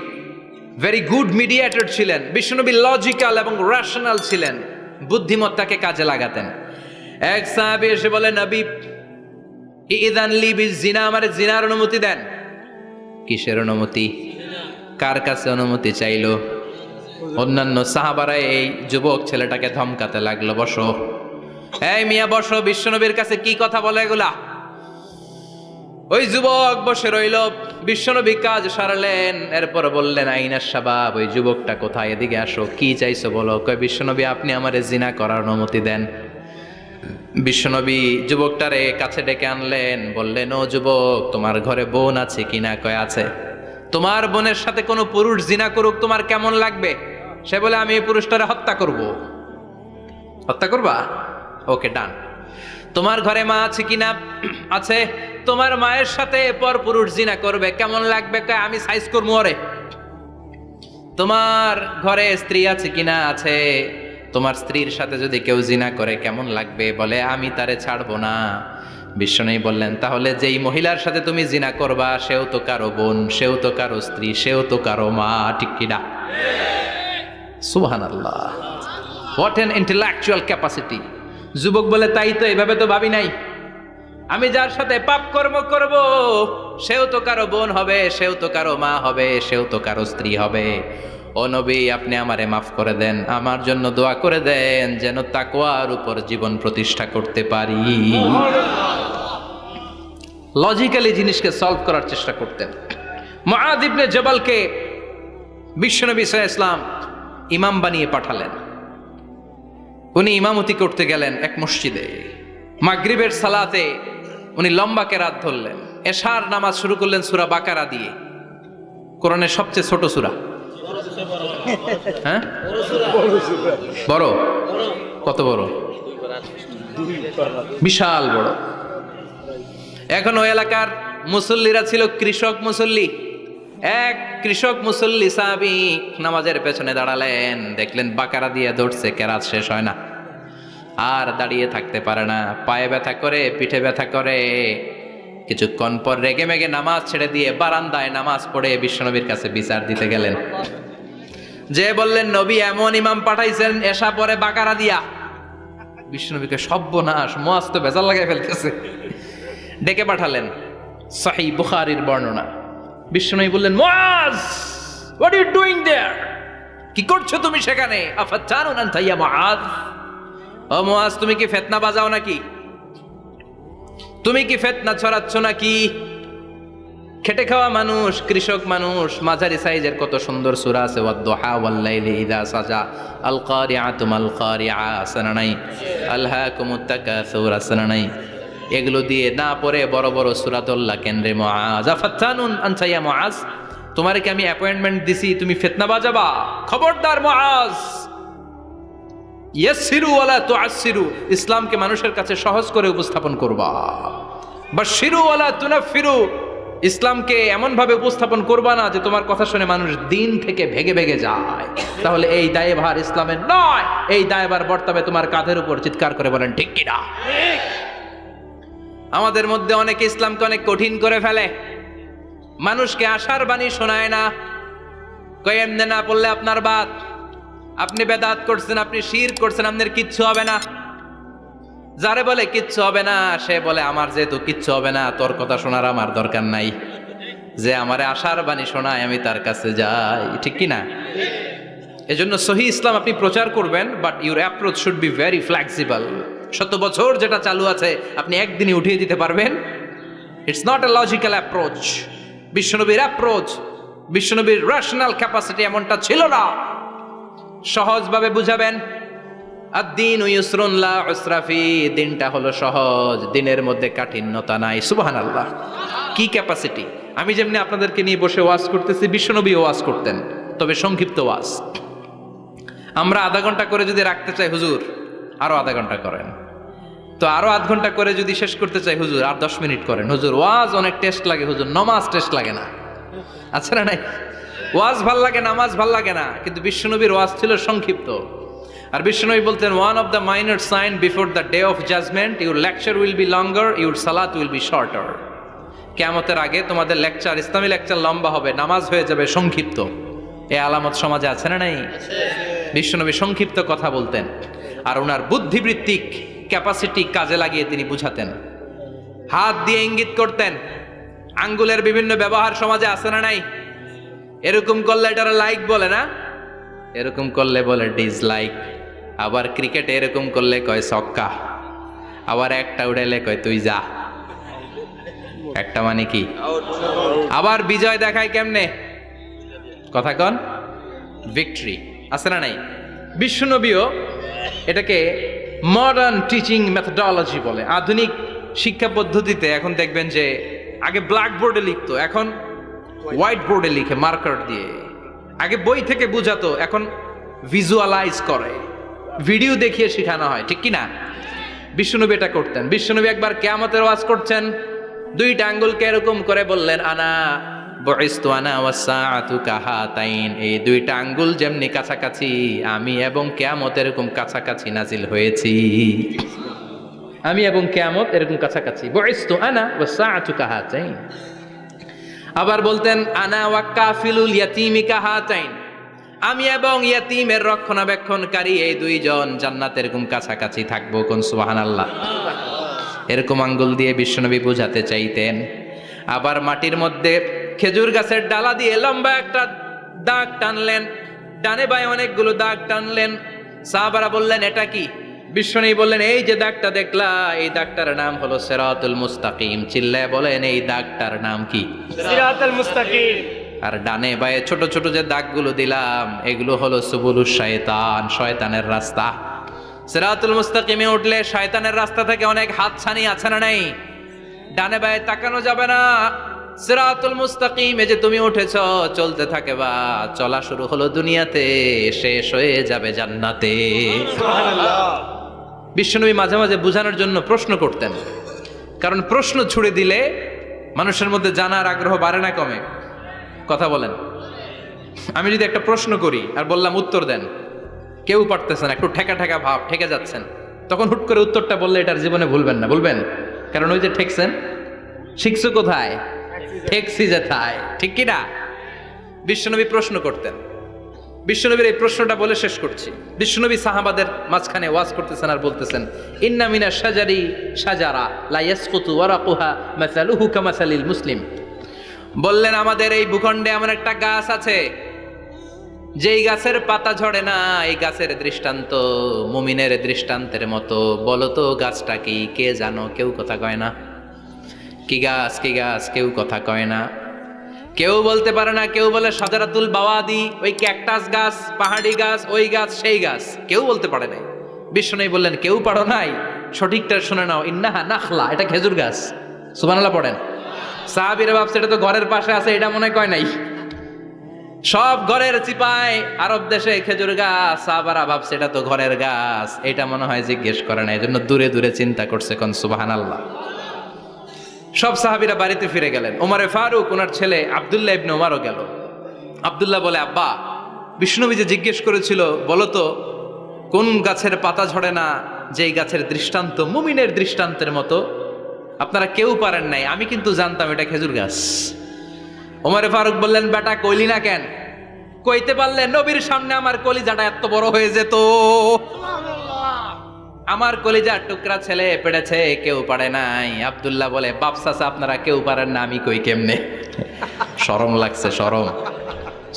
ভেরি গুড মিডিয়েটর ছিলেন। বিশ্বনবী লজিক্যাল এবং রেশনাল ছিলেন, বুদ্ধিমত্তাকে কাজে লাগাতেন। এক সাহাবী এসে বলে, নবী ইযান লি বিজিনা, আমারে জিনার অনুমতি দেন। কিসের অনুমতি? কার কাছে অনুমতি চাইলো? অন্যান্য সাহাবারা এই যুবক ছেলেটাকে ধমকাতে লাগলো, বসো, এই মিয়া বসো, বিশ্বনবীর কাছে কি কথা বলে এগুলা? ওই যুবক বসে রইল। বিশ্বনবী কাজ সারলেন, এরপর বললেন, আইনা শাবাব, ওই যুবকটা কোথায়, এদিকে আসো, কি চাইছো বলো। কয়, বিশ্বনবী আপনি আমারে জিনা করার অনুমতি দেন। বিশ্বনবী যুবকটারে কাছে ডেকে আনলেন, বললেন, ও যুবক, তোমার ঘরে বোন আছে কিনা? কয় আছে। তোমার বোনের সাথে কোনো পুরুষ জিনা করুক, তোমার কেমন লাগবে? সে বলে, আমি এই পুরুষটারে হত্যা করব। হত্যা করবা? ওকে, ডান। তোমার ঘরে মা আছে কিনা? আছে। তোমার মায়ের সাথে পর পুরুষ জিনা করবে, কেমন লাগবে? কয়, আমি সাইজ করবো ওরে। তোমার ঘরে স্ত্রী আছে কিনা? আছে। তোমার স্ত্রীর সাথে যদি কেউ জিনা করে কেমন লাগবে? বলে, আমি তারে ছাড়বো না। বিশ্বনবী বললেন, তাহলে যেই মহিলার সাথে তুমি জিনা করবা, সেও তো কারো বোন, সেও তো কারো স্ত্রী, সেও তো কারো মা। ঠিক কিনা? সুবহানাল্লাহ। What an intellectual capacity. যুবক বলে, তাই তো, এভাবে তো ভাবি নাই। আমি যার সাথে পাপ কর্ম করব, সেও তো কারো বোন হবে, সেও তো কারো মা হবে, সেও তো কারো স্ত্রী হবে। ও নবী, আপনি আমারে মাফ করে দেন, আমার জন্য দোয়া করে দেন, যেন তাকওয়ার উপর জীবন প্রতিষ্ঠা করতে পারি। লজিক্যালি জিনিসকে সলভ করার চেষ্টা করতেন। মুআয ইবনে জাবালকে বিশ্বনবী সাল্লাল্লাহু আলাইহি ওয়াসাল্লাম ইমাম বানিয়ে পাঠালেন। উনি ইমামতি করতে গেলেন এক মসজিদে। মাগরিবের সালাতে উনি লম্বা কেরাত ধরলেন। এশার নামাজ শুরু করলেন সূরা বাকারা দিয়ে, কোরআনের সবচেয়ে ছোট সূরা। হ্যাঁ, বড়? কত বড়? বিশাল বড়। এখন ওই এলাকার মুসল্লিরা ছিল কৃষক মুসল্লি। এক কৃষক মুসল্লি সাহাবী নামাজের পেছনে দাঁড়ালেন, দেখলেন বাকারা দিয়ে ধরছে, কেরাত শেষ হয় না, আর দাঁড়িয়ে থাকতে পারে না, পায়ে ব্যথা করে, পিঠে ব্যথা করে। কিছুক্ষণ পর রেগে মেগে নামাজ ছেড়ে দিয়ে বারান্দায় নামাজ পড়ে বিশ্বনবীর কাছে বিচার দিতে গেলেন। যে বললেন, নবী এমন ইমাম পাঠাইছেন এশা পরে বাকারা দিয়া। বিশ্বনবীকে সর্বনাশ, মুআয তো বেজাল লাগাই ফেলতেছে। ডেকে পাঠালেন, সহিহ বুখারীর বর্ণনা। বিশ্বনবী বললেন, মুআয, হোয়াট আর ইউ ডুইং দেয়ার? কি করছো তুমি সেখানে? আফাতানুন আনতা ইয়া মুআয? ও মুআয, তুমি কি ফিতনা বাজাও নাকি? তুমি কি ফিতনা ছড়াচ্ছ নাকি? খেটে খাওয়া মানুষ, কৃষক মানুষ, মাঝারি সাইজের কত সুন্দর সূরা আছে, ওয়াদ-দুহা ওয়াল-লাইলি ইযা সাজা, আল কারিআতু মাল কারিআ, আসনা নাই, আলহাকুমুত তাকাসুর, আসনা নাই। এগুলো দিয়ে না পড়ে বড় বড় সূরাতুল্লাহ কেন্দ্রে মুআয, আফাতানুন আনতা ইয়া মুআয, তোমারে কি আমি অ্যাপয়েন্টমেন্ট দিছি তুমি ফিতনা বাজাবা? খবরদার মুআয, ইয়াসসিরু ওয়ালা তুআসসিরু, ইসলামকে মানুষের কাছে সহজ করে উপস্থাপন করবা। বাশশিরু ওয়ালা তুনাফফিরু, ইসলামকে এমন ভাবে উপস্থাপন করবা না যে তোমার কথা শুনে মানুষ দিন থেকে ভেগে ভেগে যায়। তাহলে এই দায়ভার ইসলামের নয়, এই দায়ভার বর্তাবে তোমার কাঁধের উপর। চিৎকার করে বলেন ঠিক কিনা? আমাদের মধ্যে অনেকে ইসলামকে অনেক কঠিন করে ফেলে, মানুষকে আশার বাণী শোনায় না, কয় এমনে না পড়লে আপনার বাদ, আপনি বেদাত করছেন, আপনি শিরক করছেন, আপনার কিচ্ছু হবে না। যারে বলে কিচ্ছু হবে না, সে বলে আমার যেহেতু কিচ্ছু হবে না, তোর কথা শোনার আমার দরকার নাই। যে আমারে আশার বাণী শোনায় আমি তার কাছে যাই, ঠিক কি না? এজন্য সহিহ ইসলাম আপনি প্রচার করবেন, but your approach should be very flexible. 100 বছর যেটা চালু আছে আপনি একদিনই উঠিয়ে দিতে পারবেন? It's not a logical approach. বিশ্বনবীর অ্যাপ্রোচ, বিশ্বনবীর রেশনাল ক্যাপাসিটি এমনটা ছিল না। সহজভাবে বুঝাবেন। আদ-দীন ইউসরুন লা উসরা ফি, দিনটা হলো সহজ, দিনের মধ্যে কাঠিন্যতা নাই। সুবহানাল্লাহ, কি ক্যাপাসিটি! আমি যেমনি আপনাদেরকে নিয়ে বসে ওয়াজ করতেছি, বিশ্বনবী ওয়াজ করতেন, তবে সংক্ষিপ্ত ওয়াজ। আমরা আধা ঘন্টা করে যদি রাখতে চাই, হুজুর আরো আধা ঘন্টা করেন, তো আরো আধ ঘন্টা করে যদি শেষ করতে চাই, হুজুর আর 10 মিনিট করেন। হুজুর ওয়াজ অনেক টেস্ট লাগে, হুজুর নামাজ টেস্ট লাগে না। আচ্ছা না নাই? ওয়াজ ভাল লাগে, নামাজ ভাল লাগে না, কিন্তু বিশ্বনবীর ওয়াজ ছিল সংক্ষিপ্ত। আর বিশ্বনবী বলতেন, one of the minor sign before the day of judgment, your lecture will be longer, your সালাত উইল বি শর্টার। কিয়ামতের আগে তোমাদের লেকচার, ইসলামী লেকচার লম্বা হবে, নামাজ হয়ে যাবে সংক্ষিপ্ত। এই আলামত সমাজে আছে না নাই? বিশ্বনবী সংক্ষিপ্ত কথা বলতেন, আর ওনার বুদ্ধিবৃত্তিক ক্যাপাসিটি কাজে লাগিয়ে তিনি বুঝাতেন। হাত দিয়ে ইঙ্গিত করতেন, আঙ্গুলের বিভিন্ন ব্যবহার সমাজে আছে না নাই? এরকম করলে এটারা লাইক বলে না, এরকম করলে বলে ডিসলাইক। আবার ক্রিকেটে এরকম করলে কয় ছক্কা, আবার একটা উড়াইলে কয় তুই যা, একটা মানে কি? আবার বিজয় দেখায় কেমনে? কথা কন, ভিক্টরি। আছে না নাই? বিশ্বনবীও এটাকে মডার্ন টিচিং মেথডোলজি বলে। আধুনিক শিক্ষা পদ্ধতিতে এখন দেখবেন যে আগে ব্ল্যাক বোর্ডে লিখতো, এখন হোয়াইট বোর্ডে লিখে মার্কার দিয়ে। আগে বই থেকে বুঝাতো, এখন ভিজুয়ালাইজ করে, ভিডিও দেখিয়ে শেখানো হয়, ঠিক কি না? বিশ্বনবী এটা করতেন। বিশ্বনবী একবার কিয়ামতের ওয়াজ করছেন, দুইটা আঙ্গুলকে এরকম করে বললেন, আনা বুইসতু আনা ওয়াস সাআতু কাহাতাইন, এই দুইটা আঙ্গুল যেমনি কাছাকাছি, আমি এবং কিয়ামত এরকম কাছাকাছি নাজিল হয়েছি। আমি এবং কিয়ামত এরকম কাছাকাছি। বুইসতু আনা ওয়াস সাআতু কাহাতাইন। আবার বলতেন, আনা ওয়া কাফিলুল ইয়াতীমি কাহাতাইন, আমি এবং ইয়াতীমের রক্ষণাবেক্ষণকারী এই দুইজন জান্নাতের এরকম কাছাকাছি থাকবো। কোন সুবহানাল্লাহ। এরকম আঙ্গুল দিয়ে বিশ্বনবী বুঝাতে চাইতেন। আবার মাটির মধ্যে খেজুর গাছের ডালা দিয়ে লম্বা একটা দাগ টানলেন, ডানে বায়ে অনেকগুলো দাগ টানলেন। সাহাবারা বললেন, এটা কি? বিশ্বনবী বললেন, এই যে দাগটা দেখলা, এই দাগটার নাম হলো সিরাতুল মুস্তাকিম। চিল্লায় বলেন, এই দাগটার নাম কি? সিরাতাল মুস্তাকিম। আর ডানে বায়ে ছোট ছোট যে দাগগুলো দিলাম, এগুলো হলো সুবুলুশ শয়তান, শয়তানের রাস্তা। সিরাতুল মুস্তাকিমে উঠলে শয়তানের রাস্তা থেকে অনেক হাতছানি আছে না নাই? ডানে বায়ে তাকানো যাবে না। সিরাতুল মুস্তাকিমে যে তুমি উঠেছ, চলতে থাকে বা চলা শুরু হলো দুনিয়াতে, শেষ হয়ে যাবে জান্নাতে। সুবহানাল্লাহ। বিশ্বনবী মাঝে মাঝে বোঝানোর জন্য প্রশ্ন করতেন, কারণ প্রশ্ন ছুড়ে দিলে মানুষের মধ্যে জানার আগ্রহ বাড়ে না কমে? কথা বলেন। আমি যদি একটা প্রশ্ন করি আর বললাম উত্তর দেন, কেউ পারতেছেন, একটু ঠেকা ঠেকা ভাব, ঠেকে যাচ্ছেন, তখন হুট করে উত্তরটা বললে এটার জীবনে ভুলবেন না, বলবেন? কারণ ওই যে ঠেকছেন, শিখছো কোথায়? ঠেকছি যেথায়, ঠিক কিনা? বিশ্বনবী প্রশ্ন করতেন। বিশ্বনবীর এই প্রশ্নটা বলে শেষ করছি। বিশ্বনবী সাহাবাদের মাঝখানে ওয়াজ করতেছেন আর বলতেছেন, ইন্না মিনা শাজারি শাজারা লা ইয়াসকুতু ওয়ারাকুহা মাসালুহু কামাসালিল মুসলিম। বললেন, আমাদের এই ভূখণ্ডে এমন একটা গাছ আছে, যেই গাছের পাতা ঝরে না। এই গাছের দৃষ্টান্ত মুমিনের দৃষ্টান্তের মতো। বলো তো গাছটা কি? কে জানো? কেউ কথা কয় না। কি গাছ? কি গাছ? কেউ কথা কয় না, কেউ বলতে পারে না। কেউ বলে শাজারাতুল বাওয়াদি, ওই ক্যাকটাস গাছ, পাহাড়ি গাছ, ওই গাছ, সেই গাছ, কেউ বলতে পারে নাই। বিশ্বনবী বললেন, কেউ পারো নাই? সঠিকটা শুনে নাও, ইন্নাহা নাখলা, এটা খেজুর গাছ। সুবহানাল্লাহ পড়েন। সাহাবীরা ভাবছে এটা তো ঘরের পাশে আছে, এটা মনে কয় নাই। সব ঘরের চিপায় আরব দেশে খেজুর গাছ, সাহাবারা ভাবছে এটা তো ঘরের গাছ, এটা মনে হয় জিজ্ঞেস করে না, এজন্য দূরে দূরে চিন্তা করছে। কোন সুবহানাল্লাহ। সব সাহাবীরা বাড়িতে ফিরে গেলেন। ওমরে ফারুক, ওনার ছেলে আব্দুল্লাহ ইবনে ওমরও গেল। আব্দুল্লাহ বলে, আব্বা, বিষ্ণুনবী যে জিজ্ঞেস করেছিল, বলো তো কোন গাছের পাতা ঝরে না, যেই গাছের দৃষ্টান্ত মুমিনের দৃষ্টান্তের মতো? আপনারা কেউ পারেন নাই, আমি কিন্তু জানতাম এটা খেজুর গাছ। ওমরে ফারুক বললেন, বেটা কইলি না কেন? কইতে পারলে নবীর সামনে আমার কলিজাটা এত বড় হয়ে যেত। আমার কলিজার টুকরা ছেলে পেড়েছে, কেউ পারে নাই। আব্দুল্লাহ বলে, বাপ চাচা আপনারা কেউ পারেন না, আমি কই কেমনে? শরম লাগছে, শরম।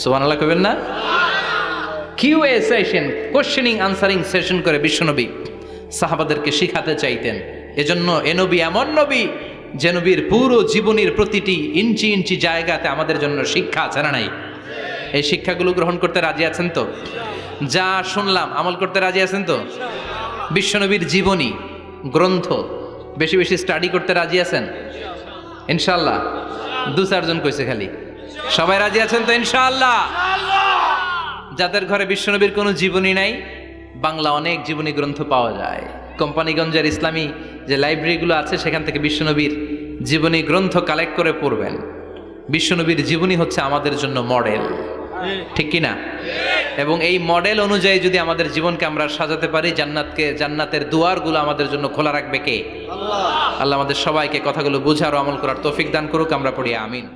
সুবহানাল্লাহ কইবেন না? QA session, questioning answering session করে বিশ্বনবী সাহাবাদেরকে শিখাতে চাইতেন। এজন্য এ নবী এমন নবী যে নবীর পুরো জীবনের প্রতিটি ইঞ্চি ইঞ্চি জায়গাতে আমাদের জন্য শিক্ষা আছে না নাই? এই শিক্ষাগুলো গ্রহণ করতে রাজি আছেন তো? যা শুনলাম আমল করতে রাজি আছেন তো? বিশ্বনবীর জীবনী গ্রন্থ বেশি বেশি স্টাডি করতে রাজি আছেন ইনশাআল্লাহ? 2-4 জন কইছে খালি। সবাই রাজি আছেন তো ইনশাআল্লাহ? যাদের ঘরে বিশ্বনবীর কোনো জীবনী নাই, বাংলা অনেক জীবনী গ্রন্থ পাওয়া যায়। কোম্পানিগঞ্জের ইসলামী যে লাইব্রেরিগুলো আছে, সেখান থেকে বিশ্বনবীর জীবনী গ্রন্থ কালেক্ট করে পড়বেন। বিশ্বনবীর জীবনী হচ্ছে আমাদের জন্য মডেল, ঠিক কিনা? এবং এই মডেল অনুযায়ী যদি আমাদের জীবনকে আমরা সাজাতে পারি, জান্নাতের দুয়ারগুলো আমাদের জন্য খোলা রাখবে কে? আল্লাহ। আল্লাহ আমাদের সবাইকে কথাগুলো বুঝার ও আমল করার তৌফিক দান করুক। আমরা পড়ি আমিন।